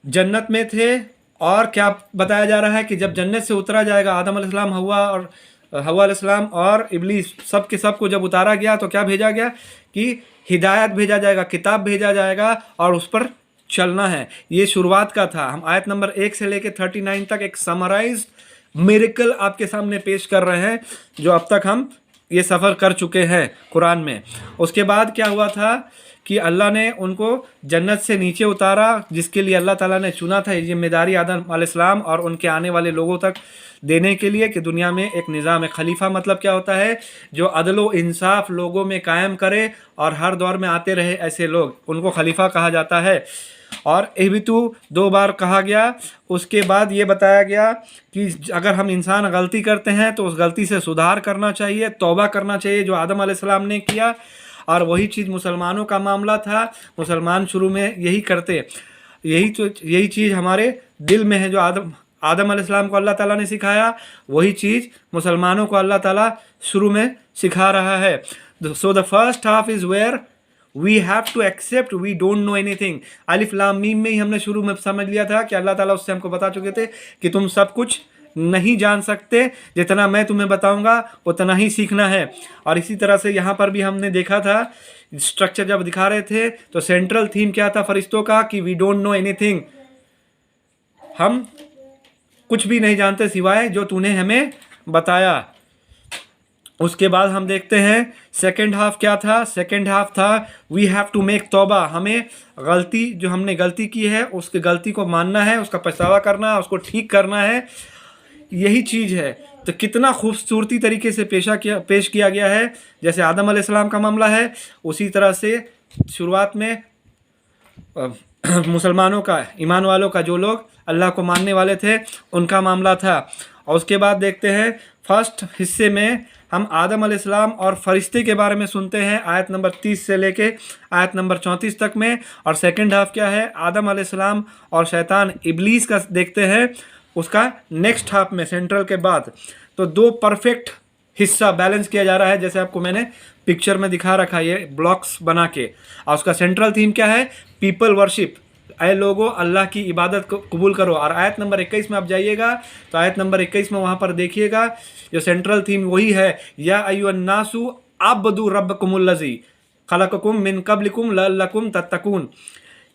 जन्नत में थे। और क्या बताया जा रहा है कि जब जन्नत से उतरा जाएगा, आदम अलैहिस्सलाम, हव्वा अलैहिस्सलाम और इब्लीस सब के सब को जब उतारा गया तो क्या भेजा गया कि हिदायत भेजा जाएगा, किताब भेजा जाएगा और उस पर चलना है। ये शुरुआत का था। हम आयत नंबर 1 से लेकर 39 तक एक समराइज मिरेकल आपके सामने पेश कर रहे हैं, जो अब तक हम ये सफ़र कर चुके हैं कुरान में। उसके बाद क्या हुआ था कि अल्लाह ने उनको जन्नत से नीचे उतारा, जिसके लिए अल्लाह ताला ने चुना था ये जिम्मेदारी आदम अलैहिस्सलाम और उनके आने वाले लोगों तक देने के लिए कि दुनिया में एक निज़ाम है। खलीफा मतलब क्या होता है? जो अदल व इंसाफ लोगों में कायम करे और हर दौर में आते रहे, ऐसे लोग, उनको खलीफा कहा जाता है। और इहबितु 2 बार कहा गया। उसके बाद ये बताया गया कि अगर हम इंसान गलती करते हैं तो उस गलती से सुधार करना चाहिए, तौबा करना चाहिए, जो आदम अलैहिस्सलाम ने किया। और वही चीज़ मुसलमानों का मामला था। मुसलमान शुरू में यही करते, यही चीज़ हमारे दिल में है, जो आदम अलैहिस्सलाम को अल्लाह ताला ने सिखाया, वही चीज़ मुसलमानों को अल्लाह ताला शुरू में सिखा रहा है। So the first half is where we have to accept we don't know anything. अलिफ लाम मीम में ही हमने शुरू में समझ लिया था कि अल्लाह ताला उससे हमको बता चुके थे कि तुम सब कुछ नहीं जान सकते, जितना मैं तुम्हें बताऊंगा उतना ही सीखना है। और इसी तरह से यहाँ पर भी हमने देखा था, स्ट्रक्चर जब दिखा रहे थे तो सेंट्रल थीम क्या था फरिश्तों का कि वी डोंट नो एनीथिंग, हम कुछ भी नहीं जानते सिवाय जो तूने हमें बताया। उसके बाद हम देखते हैं सेकंड हाफ क्या था। सेकंड हाफ था वी हैव टू मेक तौबा, हमें गलती, जो हमने गलती की है उसकी गलती को मानना है, उसका पछतावा करना है, उसको ठीक करना है, यही चीज़ है। तो कितना खूबसूरती तरीके से पेश किया गया है। जैसे आदम अलैहिस्सलाम का मामला है, उसी तरह से शुरुआत में मुसलमानों का, ईमान वालों का, जो लोग अल्लाह को मानने वाले थे, उनका मामला था। और उसके बाद देखते हैं फर्स्ट हिस्से में हम आदम अलैहिस्सलाम और फरिश्ते के बारे में सुनते हैं, आयत नंबर 30 से लेके आयत नंबर 34 तक में। और सेकंड हाफ क्या है? आदम अलैहिस्सलाम और शैतान इब्लीस का देखते हैं, उसका नेक्स्ट हाफ में, सेंट्रल के बाद। तो 2 परफेक्ट हिस्सा बैलेंस किया जा रहा है, जैसे आपको मैंने पिक्चर में दिखा रखा है, ये ब्लॉक्स बना के। और उसका सेंट्रल थीम क्या है? पीपल वर्शिप, ऐ लोगों अल्लाह की इबादत को कबूल करो। और आयत नंबर 21 में आप जाइएगा तो आयत नंबर 21 में वहाँ पर देखिएगा जो सेंट्रल थीम वही है, या अय्युहन्नासु अब्दु रब्बकुमुल्लज़ी खलक़कुम मिन क़ब्लिकुम लअल्लकुम तत्तक़ून।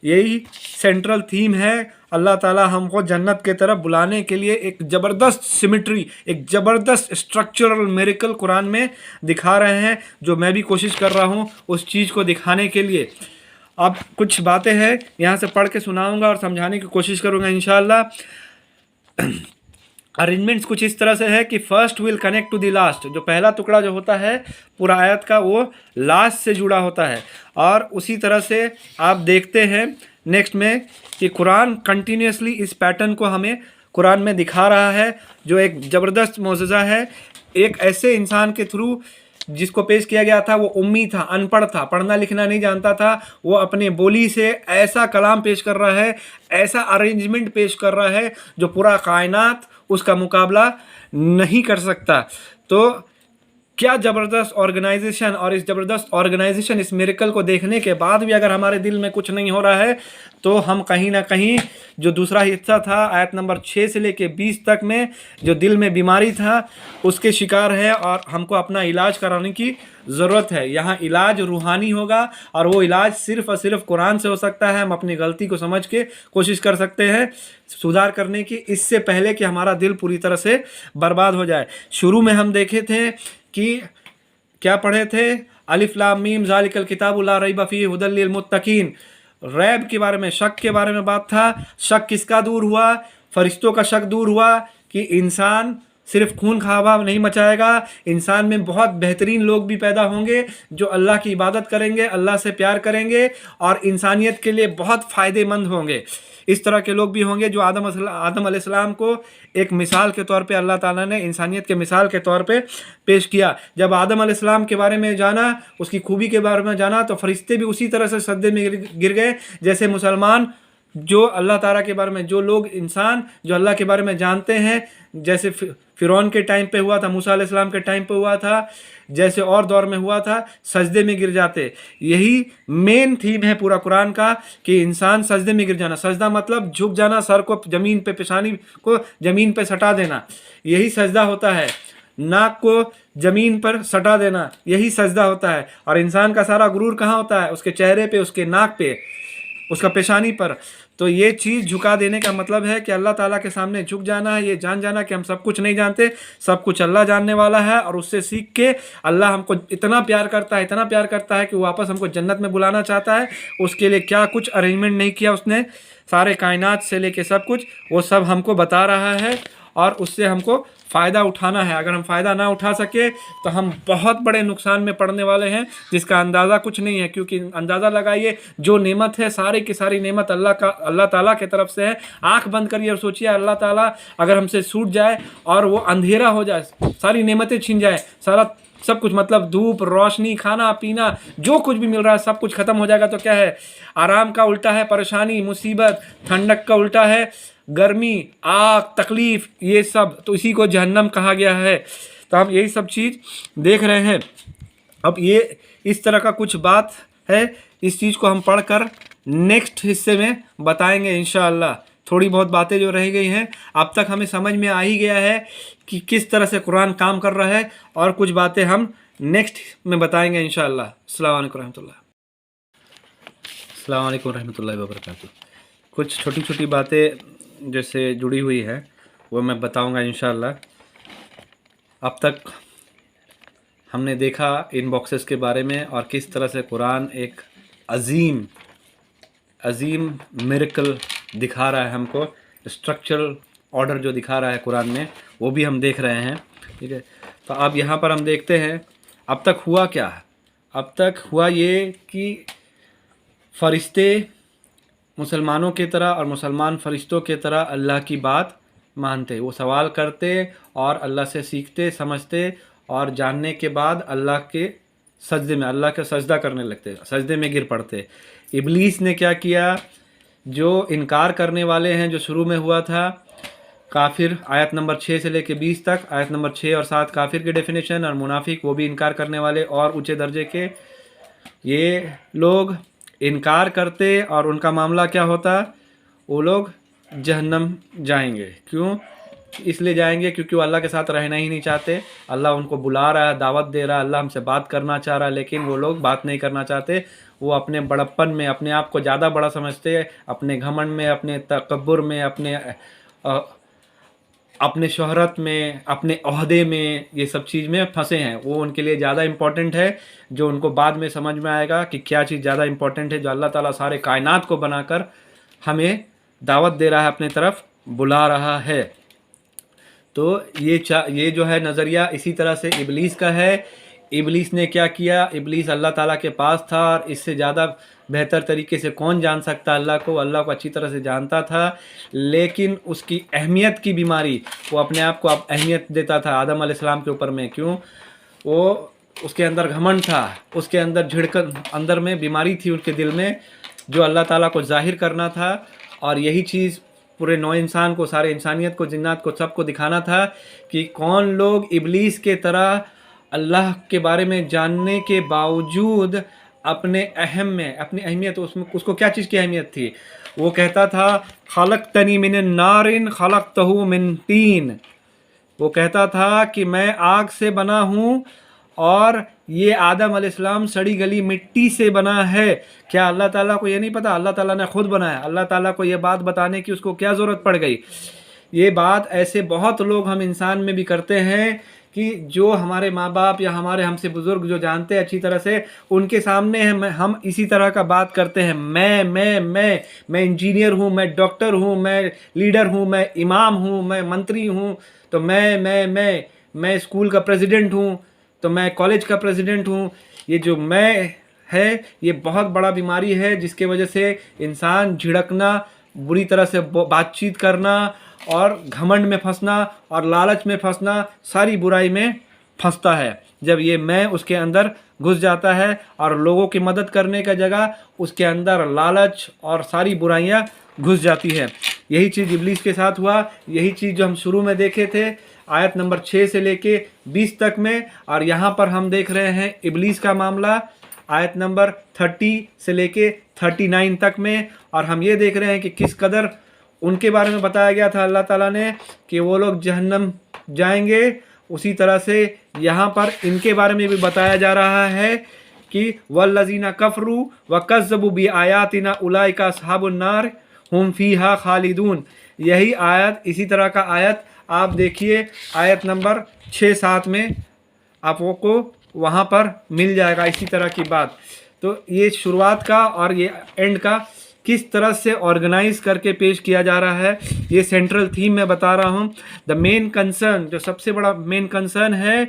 यही सेंट्रल थीम है। अल्लाह ताला हमको जन्नत के तरफ बुलाने के लिए एक ज़बरदस्त सिमेट्री, एक ज़बरदस्त स्ट्रक्चरल मिरेकल कुरान में दिखा रहे हैं, जो मैं भी कोशिश कर रहा हूँ उस चीज़ को दिखाने के लिए। अब कुछ बातें हैं यहाँ से पढ़ के सुनाऊंगा और समझाने की कोशिश करूँगा इंशाअल्लाह। अरेंजमेंट्स कुछ इस तरह से है कि first will connect to the last, जो पहला टुकड़ा जो होता है पूरा आयत का, वो लास्ट से जुड़ा होता है। और उसी तरह से आप देखते हैं नेक्स्ट में कि कुरान कंटिन्यूसली इस पैटर्न को हमें कुरान में दिखा रहा है, जो एक ज़बरदस्त मौजज़ा है। एक ऐसे इंसान के थ्रू जिसको पेश किया गया था वो उम्मी था, अनपढ़ था, पढ़ना लिखना नहीं जानता था। वो अपने बोली से ऐसा कलाम पेश कर रहा है, ऐसा अरेंजमेंट पेश कर रहा है जो पूरा कायनात उसका मुकाबला नहीं कर सकता। तो क्या ज़बरदस्त ऑर्गेनाइजेशन, और इस ज़बरदस्त ऑर्गेनाइजेशन, इस मिरेकल को देखने के बाद भी अगर हमारे दिल में कुछ नहीं हो रहा है तो हम कहीं ना कहीं जो दूसरा हिस्सा था आयत नंबर 6 से लेके 20 तक में जो दिल में बीमारी था उसके शिकार है, और हमको अपना इलाज कराने की ज़रूरत है। यहाँ इलाज रूहानी होगा, और वो इलाज सिर्फ़ और सिर्फ कुरान से हो सकता है। हम अपनी गलती को समझ के कोशिश कर सकते हैं सुधार करने की, इससे पहले कि हमारा दिल पूरी तरह से बर्बाद हो जाए। शुरू में हम देखे थे कि क्या पढ़े थे, अलिफ लाम मीम ज़ालिकल किताबु ला रैब फीहि हुदल लिल मुत्तकीन। रैब के बारे में, शक के बारे में बात था। शक किसका दूर हुआ? फरिश्तों का शक दूर हुआ कि इंसान सिर्फ खून खराबा नहीं मचाएगा, इंसान में बहुत बेहतरीन लोग भी पैदा होंगे जो अल्लाह की इबादत करेंगे, अल्लाह से प्यार करेंगे और इंसानियत के लिए बहुत फ़ायदेमंद होंगे। इस तरह के लोग भी होंगे जो आदम अलैहिस्सलाम को एक मिसाल के तौर पे अल्लाह ताला ने इंसानियत के मिसाल के तौर पे पेश किया। जब आदम अलैहिस्सलाम के बारे में जाना, उसकी खूबी के बारे में जाना, तो फरिश्ते भी उसी तरह से सजदे में गिर गए जैसे मुसलमान जो अल्लाह ताला के बारे में, जो लोग इंसान जो अल्लाह के बारे में जानते हैं, जैसे फ़िरौन के टाइम पे हुआ था, मूसा अलैहिस्सलाम के टाइम पे हुआ था, जैसे और दौर में हुआ था, सजदे में गिर जाते। यही मेन थीम है पूरा कुरान का कि इंसान सजदे में गिर जाना। सजदा मतलब झुक जाना, सर को ज़मीन पे, पेशानी को ज़मीन पे सटा देना, यही सजदा होता है। नाक को ज़मीन पर सटा देना, यही सजदा होता है। और इंसान का सारा गुरूर कहाँ होता है? उसके चेहरे पे, उसके नाक पे, उसका पेशानी पर। तो ये चीज़ झुका देने का मतलब है कि अल्लाह ताला के सामने झुक जाना है, ये जान जाना कि हम सब कुछ नहीं जानते, सब कुछ अल्लाह जानने वाला है। और उससे सीख के अल्लाह हमको इतना प्यार करता है, इतना प्यार करता है कि वो वापस हमको जन्नत में बुलाना चाहता है। उसके लिए क्या कुछ अरेंजमेंट नहीं किया उसने, सारे कायनात से लेके सब कुछ वो सब हमको बता रहा है, और उससे हमको फ़ायदा उठाना है। अगर हम फ़ायदा ना उठा सके तो हम बहुत बड़े नुकसान में पड़ने वाले हैं जिसका अंदाज़ा कुछ नहीं है। क्योंकि अंदाज़ा लगाइए, जो नेमत है सारी की सारी नेमत अल्लाह ताला की तरफ से है। आँख बंद करिए और सोचिए अल्लाह ताला अगर हमसे छूट जाए और वो अंधेरा हो जाए, सारी नेमतें छिन जाए, सारा सब कुछ मतलब धूप, रोशनी, खाना पीना, जो कुछ भी मिल रहा है सब कुछ ख़त्म हो जाएगा, तो क्या है? आराम का उल्टा है परेशानी, मुसीबत। ठंडक का उल्टा है गर्मी, आग, तकलीफ़, ये सब। तो इसी को जहन्नम कहा गया है। तो हम यही सब चीज़ देख रहे हैं। अब ये इस तरह का कुछ बात है, इस चीज़ को हम पढ़कर नेक्स्ट हिस्से में बताएंगे इंशाअल्लाह। थोड़ी बहुत बातें जो रह गई हैं अब तक हमें समझ में आ ही गया है कि किस तरह से कुरान काम कर रहा है, और कुछ बातें हम नेक्स्ट में बताएंगे इंशाअल्लाह। अस्सलाम वालेकुम रहमतुल्लाहि व बरकातुहू। कुछ छोटी छोटी बातें जैसे जुड़ी हुई है वो मैं बताऊंगा इंशाअल्लाह। अब तक हमने देखा इन बॉक्सेस के बारे में और किस तरह से कुरान एक अजीम मिरेकल दिखा रहा है हमको। स्ट्रक्चरल ऑर्डर जो दिखा रहा है कुरान में वो भी हम देख रहे हैं, ठीक है। तो अब यहाँ पर हम देखते हैं अब तक हुआ क्या। अब तक हुआ ये कि फरिश्ते मुसलमानों की तरह और मुसलमान फरिश्तों की तरह अल्लाह की बात मानते, वो सवाल करते और अल्लाह से सीखते, समझते, और जानने के बाद अल्लाह के सजदे में, अल्लाह का सजदा करने लगते, सजदे में गिर पड़ते। इब्लीस ने क्या किया? जो इनकार करने वाले हैं, जो शुरू में हुआ था काफिर, आयत नंबर 6 से लेके 20 तक, आयत नंबर 6 और 7 काफिर की डेफिनेशन, और मुनाफिक वो भी इनकार करने वाले और ऊंचे दर्जे के। ये लोग इनकार करते और उनका मामला क्या होता? वो लोग जहन्नम जाएंगे। क्यों इसलिए जाएंगे? क्योंकि वो अल्लाह के साथ रहना ही नहीं चाहते। अल्लाह उनको बुला रहा है, दावत दे रहा है, अल्लाह हमसे बात करना चाह रहा है, लेकिन वो लोग बात नहीं करना चाहते। वो अपने बड़प्पन में अपने आप को ज़्यादा बड़ा समझते, अपने घमंड में, अपने तकब्बुर में, अपने शोहरत में, अपने ओहदे में, ये सब चीज़ में फंसे हैं। वो उनके लिए ज़्यादा इम्पोर्टेंट है, जो उनको बाद में समझ में आएगा कि क्या चीज़ ज़्यादा इम्पोर्टेंट है। जो अल्लाह ताला सारे कायनात को बनाकर हमें दावत दे रहा है, अपने तरफ बुला रहा है। तो ये जो है नज़रिया इसी तरह से इब्लीस का है। इब्लीस ने क्या किया? इब्लीस अल्लाह ताला के पास था, और इससे ज़्यादा बेहतर तरीके से कौन जान सकता अल्लाह को? अल्लाह को अच्छी तरह से जानता था, लेकिन उसकी अहमियत की बीमारी, वो अपने आप को अहमियत देता था आदम अलैहिस्सलाम के ऊपर में। क्यों? वो اس کے اندر گھمنڈ تھا، اس کے اندر جھڑکن اندر میں بیماری تھی ان کے دل میں جو اللہ تعالیٰ کو ظاہر کرنا تھا، اور یہی چیز پورے نو انسان کو، سارے انسانیت کو، جنات کو، سب کو دکھانا تھا کہ کون لوگ ابلیس کے طرح اللہ کے بارے میں جاننے کے باوجود اپنے اپنی اہمیت، اس کو کیا چیز کی اہمیت تھی؟ وہ کہتا تھا خلقتنی من نار خلقتہ من طین، وہ کہتا تھا کہ میں آگ سے بنا ہوں اور یہ آدم علیہ السلام سڑی گلی مٹی سے بنا ہے۔ کیا اللہ تعالیٰ کو یہ نہیں پتا؟ اللہ تعالیٰ نے خود بنایا۔ اللہ تعالیٰ کو یہ بات بتانے کی اس کو کیا ضرورت پڑ گئی؟ یہ بات ایسے بہت لوگ ہم انسان میں بھی کرتے ہیں کہ جو ہمارے ماں باپ یا ہم سے بزرگ جو جانتے ہیں اچھی طرح سے، ان کے سامنے ہم اسی طرح کا بات کرتے ہیں، میں انجینئر ہوں، میں ڈاکٹر ہوں، میں لیڈر ہوں، میں امام ہوں، میں منتری ہوں، تو میں اسکول کا پریزیڈنٹ ہوں، تو میں کالج کا پریزیڈنٹ ہوں۔ یہ جو میں ہے یہ بہت بڑا بیماری ہے جس کی وجہ سے انسان جھڑکنا، بری طرح سے بات چیت کرنا اور گھمنڈ میں پھنسنا اور لالچ میں پھنسنا، ساری برائی میں پھنستا ہے جب یہ میں اس کے اندر گھس جاتا ہے، اور لوگوں کی مدد کرنے کا جگہ اس کے اندر لالچ اور ساری برائیاں گھس جاتی ہے۔ یہی چیز ابلیس کے ساتھ ہوا، یہی چیز جو ہم شروع میں دیکھے تھے آیت نمبر 6 سے لے کے 20 تک میں، اور یہاں پر ہم دیکھ رہے ہیں ابلیس کا معاملہ آیت نمبر 30 سے لے کے 39 تک میں، اور ہم یہ دیکھ رہے ہیں کہ کس قدر ان کے بارے میں بتایا گیا تھا اللہ تعالیٰ نے کہ وہ لوگ جہنم جائیں گے، اسی طرح سے یہاں پر ان کے بارے میں بھی بتایا جا رہا ہے کہ والذین کفروا وکذبوا بآیاتنا اولئک اصحاب النار ہم فیہا خالدون۔ یہی آیت، اسی طرح کا آیت آپ دیکھیے آیت نمبر 6-7 میں آپ کو وہاں پر مل جائے گا اسی طرح کی بات۔ تو یہ شروعات کا اور یہ اینڈ کا کس طرح سے آرگنائز کر کے پیش کیا جا رہا ہے، یہ سینٹرل تھیم میں بتا رہا ہوں۔ دا مین کنسرن، جو سب سے بڑا مین کنسرن ہے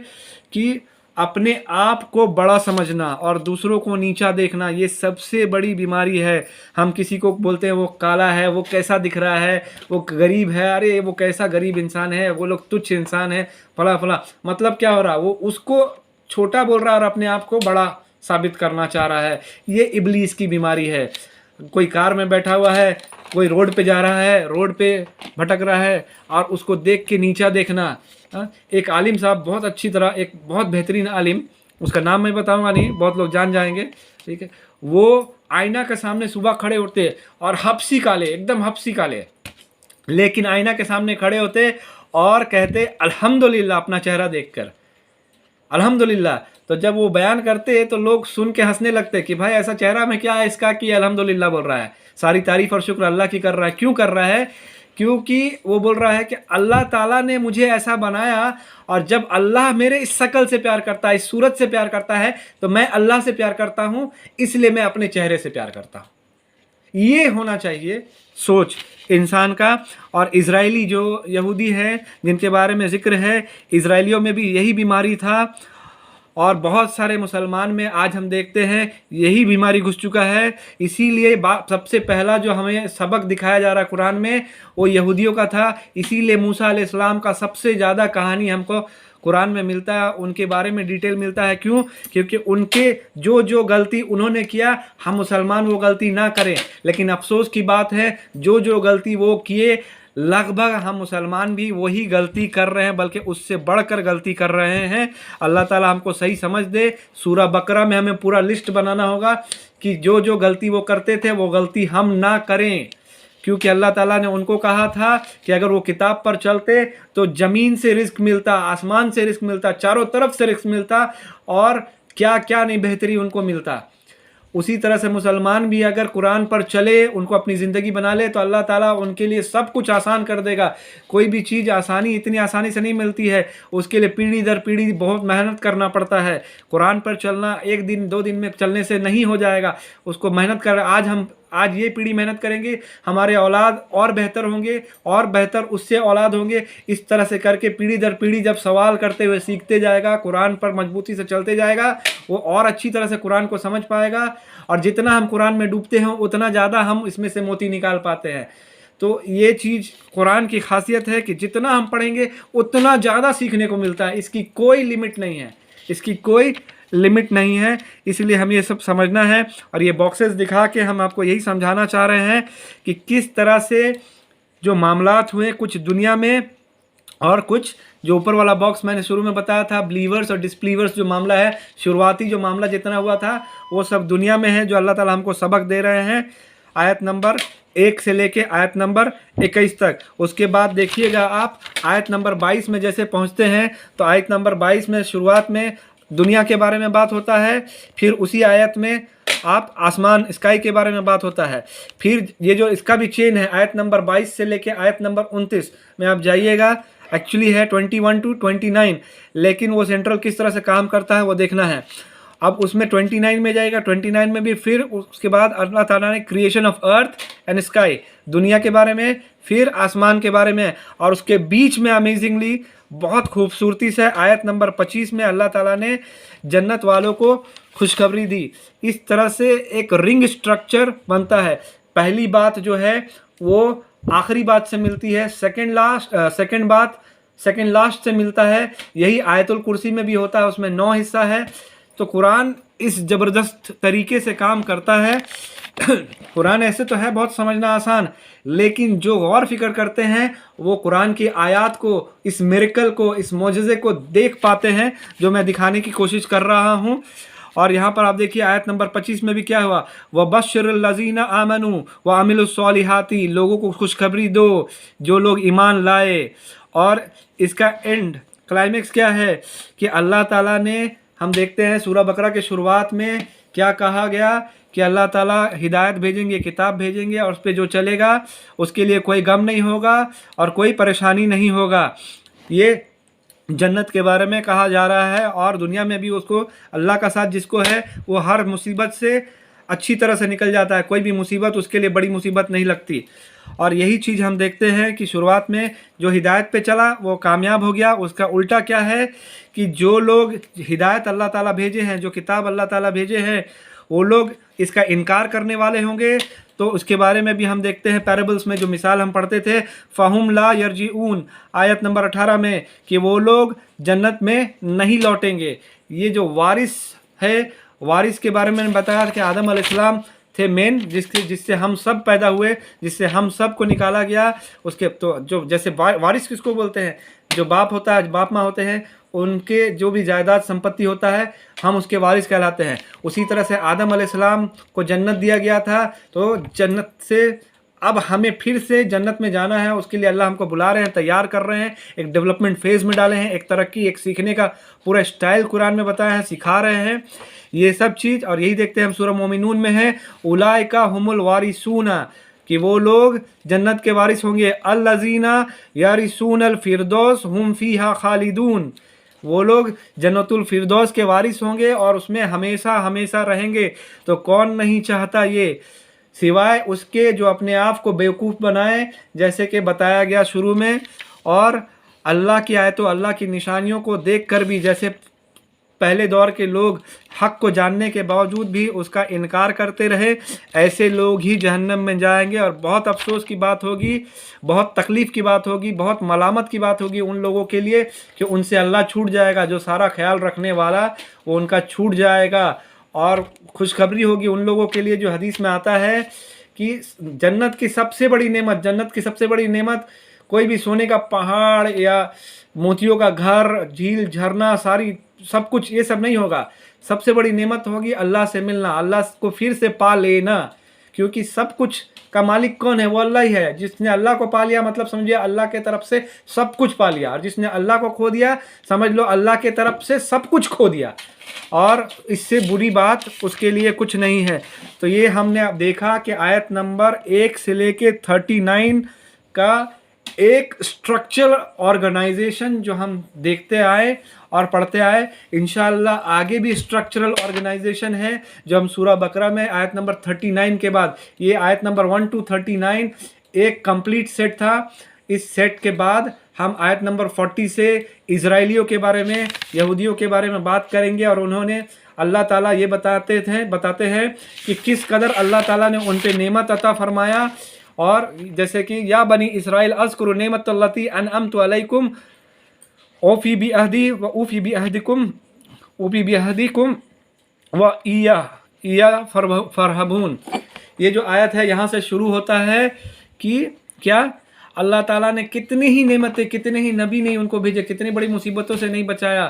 کہ اپنے آپ کو بڑا سمجھنا اور دوسروں کو نیچا دیکھنا، یہ سب سے بڑی بیماری ہے۔ ہم کسی کو بولتے ہیں وہ کالا ہے، وہ کیسا دکھ رہا ہے، وہ غریب ہے، ارے وہ کیسا غریب انسان ہے، وہ لوگ تچھ انسان ہے، فلاں فلاں۔ مطلب کیا ہو رہا ہے؟ وہ اس کو چھوٹا بول رہا ہے اور اپنے آپ کو بڑا ثابت کرنا چاہ رہا ہے۔ یہ ابلیس کی بیماری ہے۔ کوئی کار میں بیٹھا ہوا ہے، کوئی روڈ پہ جا رہا ہے، روڈ پہ بھٹک رہا ہے اور اس کو دیکھ کے نیچا دیکھنا۔ ایک عالم صاحب بہت اچھی طرح، ایک بہت بہترین عالم، اس کا نام میں بتاؤں گا نہیں، بہت لوگ جان جائیں گے، ٹھیک ہے، وہ آئینہ کے سامنے صبح کھڑے ہوتے اور ہپسی کالے، ایک دم ہپسی کالے، لیکن آئینہ کے سامنے کھڑے ہوتے اور کہتے الحمدللہ اپنا چہرہ دیکھ کر، الحمدللہ۔ تو جب وہ بیان کرتے تو لوگ سن کے ہنسنے لگتے کہ بھائی ایسا چہرہ میں کیا ہے اس کا کہ الحمدللہ بول رہا ہے، ساری تعریف اور شکر اللہ کی کر رہا ہے۔ کیوں کر رہا ہے؟ کیونکہ وہ بول رہا ہے کہ اللہ تعالیٰ نے مجھے ایسا بنایا، اور جب اللہ میرے اس شکل سے پیار کرتا ہے، اس صورت سے پیار کرتا ہے، تو میں اللہ سے پیار کرتا ہوں، اس لیے میں اپنے چہرے سے پیار کرتا ہوں۔ یہ ہونا چاہیے سوچ انسان کا۔ اور اسرائیلی جو یہودی ہیں جن کے بارے میں ذکر ہے، اسرائیلیوں میں بھی یہی بیماری تھا، اور بہت سارے مسلمان میں آج ہم دیکھتے ہیں یہی بیماری گھس چکا ہے۔ اسی لیے سب سے پہلا جو ہمیں سبق دکھایا جا رہا ہے قرآن میں وہ یہودیوں کا تھا۔ اسی لیے موسیٰ علیہ السلام کا سب سے زیادہ کہانی ہم کو قرآن میں ملتا ہے، ان کے بارے میں ڈیٹیل ملتا ہے۔ کیوں؟ کیونکہ ان کے جو غلطی انہوں نے کیا، ہم مسلمان وہ غلطی نہ کریں، لیکن افسوس کی بات ہے جو غلطی وہ کیے، لگ بھگ ہم مسلمان بھی وہی غلطی کر رہے ہیں، بلکہ اس سے بڑھ کر غلطی کر رہے ہیں۔ اللہ تعالیٰ ہم کو صحیح سمجھ دے۔ سورہ بقرہ میں ہمیں پورا لسٹ بنانا ہوگا کہ جو غلطی وہ کرتے تھے وہ غلطی ہم نہ کریں، کیونکہ اللہ تعالیٰ نے ان کو کہا تھا کہ اگر وہ کتاب پر چلتے تو زمین سے رزق ملتا، آسمان سے رزق ملتا، چاروں طرف سے رزق ملتا، اور کیا کیا نہیں بہتری ان کو ملتا۔ اسی طرح سے مسلمان بھی اگر قرآن پر چلے، ان کو اپنی زندگی بنا لے، تو اللہ تعالیٰ ان کے لیے سب کچھ آسان کر دے گا۔ کوئی بھی چیز اتنی آسانی سے نہیں ملتی ہے، اس کے لیے پیڑھی در پیڑھی بہت محنت کرنا پڑتا ہے۔ قرآن پر چلنا 1 دن 2 دن میں چلنے سے نہیں ہو جائے گا، اس کو محنت کر، آج یہ پیڑھی محنت کریں گے، ہمارے اولاد اور بہتر ہوں گے، اور بہتر اس سے اولاد ہوں گے، اس طرح سے کر کے پیڑھی در پیڑھی جب سوال کرتے ہوئے سیکھتے جائے گا، قرآن پر مضبوطی سے چلتے جائے گا، وہ اور اچھی طرح سے قرآن کو سمجھ پائے گا، اور جتنا ہم قرآن میں ڈوبتے ہیں اتنا زیادہ ہم اس میں سے موتی نکال پاتے ہیں۔ تو یہ چیز قرآن کی خاصیت ہے کہ جتنا ہم پڑھیں گے اتنا زیادہ سیکھنے کو ملتا ہے، اس کی کوئی لمٹ نہیں ہے، اس کی کوئی लिमिट नहीं है, इसलिए हम ये सब समझना है। और ये बॉक्सेस दिखा के हम आपको यही समझाना चाह रहे हैं कि किस तरह से जो मामलात हुए कुछ दुनिया में, और कुछ जो ऊपर वाला बॉक्स मैंने शुरू में बताया था, बिलीवर्स और डिसबिलीवर्स जो मामला है, शुरुआती जो मामला जितना हुआ था वो सब दुनिया में है, जो अल्लाह ताला हमको सबक दे रहे हैं आयत नंबर 1 से लेके आयत नंबर 21 तक। उसके बाद देखिएगा आप आयत नंबर 22 में जैसे पहुंचते हैं तो आयत नंबर 22 में शुरुआत में दुनिया के बारे में बात होता है, फिर उसी आयत में आप आसमान स्काई के बारे में बात होता है, फिर ये जो इसका भी चेन है आयत नंबर 22 से लेके आयत नंबर 29 में आप जाइएगा, एक्चुअली है 21 to 29, लेकिन वो सेंट्रल किस तरह से काम करता है वो देखना है। अब उसमें 29 में जाएगा, 29 में भी फिर उसके बाद अल्लाह ताला ने creation of earth and sky, दुनिया के बारे में, फिर आसमान के बारे में, और उसके बीच में अमेजिंगली बहुत खूबसूरती से आयत नंबर 25 में अल्लाह ताला ने जन्नत वालों को खुशखबरी दी। इस तरह से एक रिंग स्ट्रक्चर बनता है। पहली बात जो है वो आखिरी बात से मिलती है, सेकंड लास्ट से मिलता है। यही आयतुल कुर्सी में भी होता है, उसमें 9 हिस्सा है। तो कुरान इस ज़बरदस्त तरीके से काम करता है। कुरान ऐसे तो है बहुत समझना आसान, लेकिन जो गौर फिक्र करते हैं वो कुरान की आयत को, इस मिरेकल को, इस मौजज़े को देख पाते हैं जो मैं दिखाने की कोशिश कर रहा हूँ। और यहाँ पर आप देखिए आयत नंबर 25 में भी क्या हुआ, वबश्शिरिल लज़ीना आमनू व अमिलुस्सॉलिहाती, लोगों को खुशखबरी दो जो लोग ईमान लाए। और इसका एंड क्लाइमेक्स क्या है कि अल्लाह ताला ने, हम देखते हैं सूरह बकरा के शुरुआत में क्या कहा गया कि अल्लाह ताला हिदायत भेजेंगे, किताब भेजेंगे, और उस पर जो चलेगा उसके लिए कोई गम नहीं होगा और कोई परेशानी नहीं होगा। ये जन्नत के बारे में कहा जा रहा है। और दुनिया में भी उसको, अल्लाह का साथ जिसको है वो हर मुसीबत से अच्छी तरह से निकल जाता है, कोई भी मुसीबत उसके लिए बड़ी मुसीबत नहीं लगती। और यही चीज़ हम देखते हैं कि शुरुआत में जो हिदायत पे चला वो कामयाब हो गया। उसका उल्टा क्या है कि जो लोग हिदायत अल्लाह ताला भेजे हैं, जो किताब अल्लाह ताला भेजे हैं, वो लोग इसका इनकार करने वाले होंगे। तो उसके बारे में भी हम देखते हैं पैराबल्स में, जो मिसाल हम पढ़ते थे, फ़हुम ला यरजीऊन आयत नंबर 18 में, कि वो लोग जन्नत में नहीं लौटेंगे। ये जो वारिस है, वारिस के बारे में मैंने बताया कि आदम अलैहिस्सलाम थे मेन, जिससे हम सब पैदा हुए, जिससे हम सब को निकाला गया। उसके तो जो जैसे वारिस किसको बोलते हैं, जो बाप होता है, बाप माँ होते हैं, उनके जो भी जायदाद संपत्ति होता है हम उसके वारिस कहलाते हैं। उसी तरह से आदम अलैहिस्सलाम को जन्नत दिया गया था, तो जन्नत से अब हमें फिर से जन्नत में जाना है। उसके लिए अल्लाह हमको बुला रहे हैं, तैयार कर रहे हैं, एक डेवलपमेंट फेज़ में डाले हैं, एक तरक्की, एक सीखने का पूरा स्टाइल कुरान में बताया है, सिखा रहे हैं ये सब चीज़। और यही देखते हैं हम सूरह मोमिनून में है, उलाइका हुमुल वारिसूना, कि वो लोग जन्नत के वारिस होंगे। अल्लज़ीना यारिसूनल फिरदौस हुम फीहा खालिदून, वो लोग जन्नतुल फिरदौस के वारिस होंगे और उसमें हमेशा हमेशा रहेंगे। तो कौन नहीं चाहता ये, सिवाय उसके जो अपने आप को बेवकूफ़ बनाए, जैसे कि बताया गया शुरू में। और अल्लाह की आयतों, अल्लाह की निशानियों को देख कर भी, जैसे पहले दौर के लोग हक़ को जानने के बावजूद भी उसका इनकार करते रहे, ऐसे लोग ही जहन्नम में जाएंगे। और बहुत अफसोस की बात होगी, बहुत तकलीफ़ की बात होगी, बहुत मलामत की बात होगी उन लोगों के लिए कि उनसे अल्लाह छूट जाएगा, जो सारा ख्याल रखने वाला वो उनका छूट जाएगा। और खुशखबरी होगी उन लोगों के लिए जो हदीस में आता है कि जन्नत की सबसे बड़ी नेमत, जन्नत की सबसे बड़ी नेमत कोई भी सोने का पहाड़ या मोतियों का घर, झील, झरना, सारी सब कुछ ये सब नहीं होगा। सबसे बड़ी नेमत होगी अल्लाह से मिलना, अल्लाह को फिर से पा लेना। क्योंकि सब कुछ का मालिक कौन है, वो अल्लाह ही है। जिसने अल्लाह को पा लिया मतलब समझिए अल्लाह के तरफ से सब कुछ पा लिया, और जिसने अल्लाह को खो दिया समझ लो अल्लाह के तरफ से सब कुछ खो दिया, और इससे बुरी बात उसके लिए कुछ नहीं है। तो ये हमने अब देखा कि आयत नंबर 1 से लेके 39 का एक स्ट्रक्चरल ऑर्गेनाइजेशन जो हम देखते आए और पढ़ते आए, इंशाअल्लाह आगे भी स्ट्रक्चरल ऑर्गेनाइजेशन है जो हम सूरह बकरा में आयत नंबर 39 के बाद, ये आयत नंबर 1 to 39 एक कंप्लीट सेट था। इस सेट के बाद हम आयत नंबर 40 से इजराइलियों के बारे में, यहूदियों के बारे में बात करेंगे। और उन्होंने, अल्लाह ताला ये बताते हैं कि किस कदर अल्लाह ताला ने उन पे नेमत अता फरमाया। और जैसे कि या बनी इसराइल अज़कुरु नेमतल्लती अनअमतु अलैकुम औफ़ी बि अहदी व औफ़ी बि अहदिकुम वबी बिहदीकुम व इया फरहबून। ये जो आयत है यहाँ से शुरू होता है कि क्या अल्लाह ताला ने कितनी ही नेमतें, कितने ही नबी नहीं उनको भेजे, कितनी बड़ी मुसीबतों से नहीं बचाया,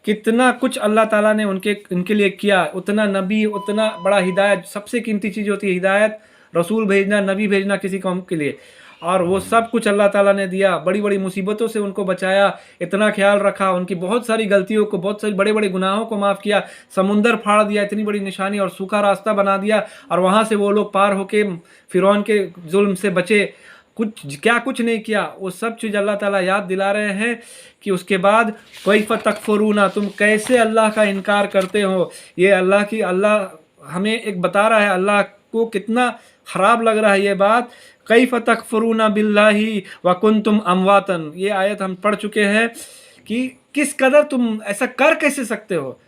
कितना कुछ अल्लाह ताला ने उनके लिए किया, उतना नबी, उतना बड़ा हिदायत, सबसे कीमती चीज़ होती है हिदायत, रसूल भेजना, नबी भेजना किसी कौम के लिए, और वो सब कुछ अल्लाह ताला ने दिया, बड़ी बड़ी मुसीबतों से उनको बचाया, इतना ख्याल रखा, उनकी बहुत सारी गलतियों को, बहुत सारी बड़े बड़े गुनाहों को माफ़ किया, समुंदर फाड़ दिया, इतनी बड़ी निशानी, और सूखा रास्ता बना दिया, और वहाँ से वो लोग पार होके फिरौन के जुल्म से बचे, कुछ नहीं किया। वो सब चीज़ अल्लाह ताला याद दिला रहे हैं कि उसके बाद कैफ़ तकफुरूना, तुम कैसे अल्लाह का इनकार करते हो। ये अल्लाह हमें एक बता रहा है, अल्लाह को कितना ख़राब लग रहा है ये बात। कैफ़ तकफुरूना बिल्लाही व कुंतुम अमवातन, ये आयत हम पढ़ चुके हैं कि किस कदर तुम ऐसा कर कैसे सकते हो।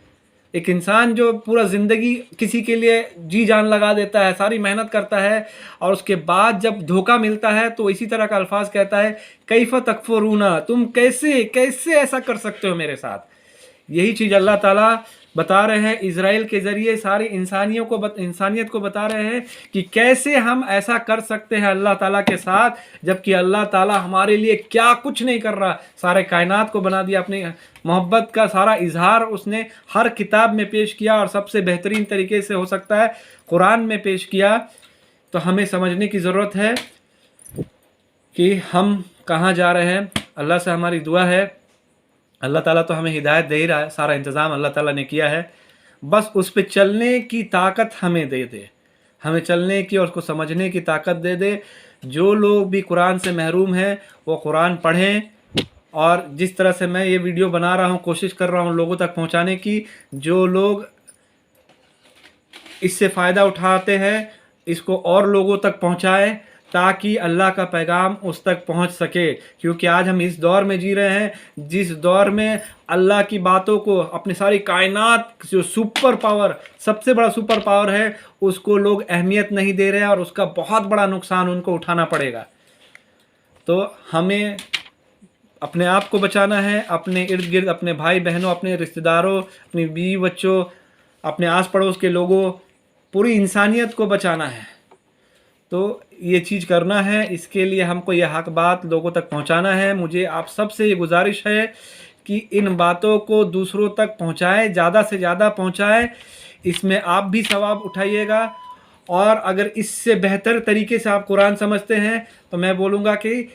एक इंसान जो पूरा ज़िंदगी किसी के लिए जी जान लगा देता है, सारी मेहनत करता है, और उसके बाद जब धोखा मिलता है तो इसी तरह का अल्फाज कहता है कैफ़ तकफुरूना, तुम कैसे ऐसा कर सकते हो मेरे साथ। यही चीज़ अल्लाह ताला बता रहे हैं इज़राइल के ज़रिए, सारी इंसानियत को बता रहे हैं कि कैसे हम ऐसा कर सकते हैं अल्लाह ताला के साथ, जबकि अल्लाह ताला हमारे लिए क्या कुछ नहीं कर रहा, सारे कायनात को बना दिया, अपनी मोहब्बत का सारा इजहार उसने हर किताब में पेश किया, और सबसे बेहतरीन तरीके से हो सकता है कुरान में पेश किया। तो हमें समझने की ज़रूरत है कि हम कहाँ जा रहे हैं। अल्लाह से हमारी दुआ है, अल्लाह ताला तो हमें हिदायत दे ही रहा है, सारा इंतज़ाम अल्लाह ताला ने किया है, बस उस पे चलने की ताकत हमें दे दे, हमें चलने की और उसको समझने की ताकत दे दे। जो लोग भी कुरान से महरूम हैं वो कुरान पढ़ें, और जिस तरह से मैं ये वीडियो बना रहा हूँ, कोशिश कर रहा हूँ लोगों तक पहुँचाने की, जो लोग इससे फ़ायदा उठाते हैं इसको और लोगों तक पहुँचाएँ, ताकि अल्लाह का पैगाम उस तक पहुंच सके। क्योंकि आज हम इस दौर में जी रहे हैं जिस दौर में अल्लाह की बातों को, अपनी सारी कायनात जो सुपर पावर, सबसे बड़ा सुपर पावर है, उसको लोग अहमियत नहीं दे रहे हैं, और उसका बहुत बड़ा नुकसान उनको उठाना पड़ेगा। तो हमें अपने आप को बचाना है, अपने इर्द गिर्द, अपने भाई बहनों, अपने रिश्तेदारों, अपनी बीवी बच्चों, अपने आस पड़ोस के लोगों, पूरी इंसानियत को बचाना है। तो ये चीज़ करना है, इसके लिए हमको ये हक बात लोगों तक पहुंचाना है। मुझे आप सबसे ये गुजारिश है कि इन बातों को दूसरों तक पहुंचाएं, ज़्यादा से ज़्यादा पहुंचाएं, इसमें आप भी सवाब उठाइएगा। और अगर इससे बेहतर तरीके से आप कुरान समझते हैं तो मैं बोलूँगा कि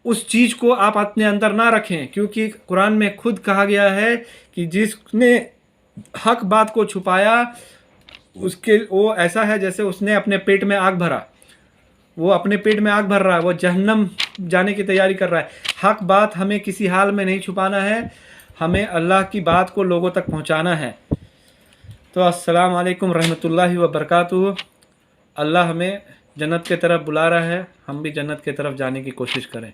उस चीज़ को आप अपने अंदर ना रखें, क्योंकि कुरान में खुद कहा गया है कि जिसने हक बात को छुपाया उसके वो ऐसा है जैसे उसने अपने पेट में आग भरा, वो अपने पेट में आग भर रहा है, वो जहन्नम जाने की तैयारी कर रहा है। हक बात हमें किसी हाल में नहीं छुपाना है, हमें अल्लाह की बात को लोगों तक पहुंचाना है। तो अस्सलाम वालेकुम रहमतुल्लाहि व बरकातुहू। अल्लाह हमें जन्नत की तरफ बुला रहा है, हम भी जन्नत की तरफ जाने की कोशिश करें।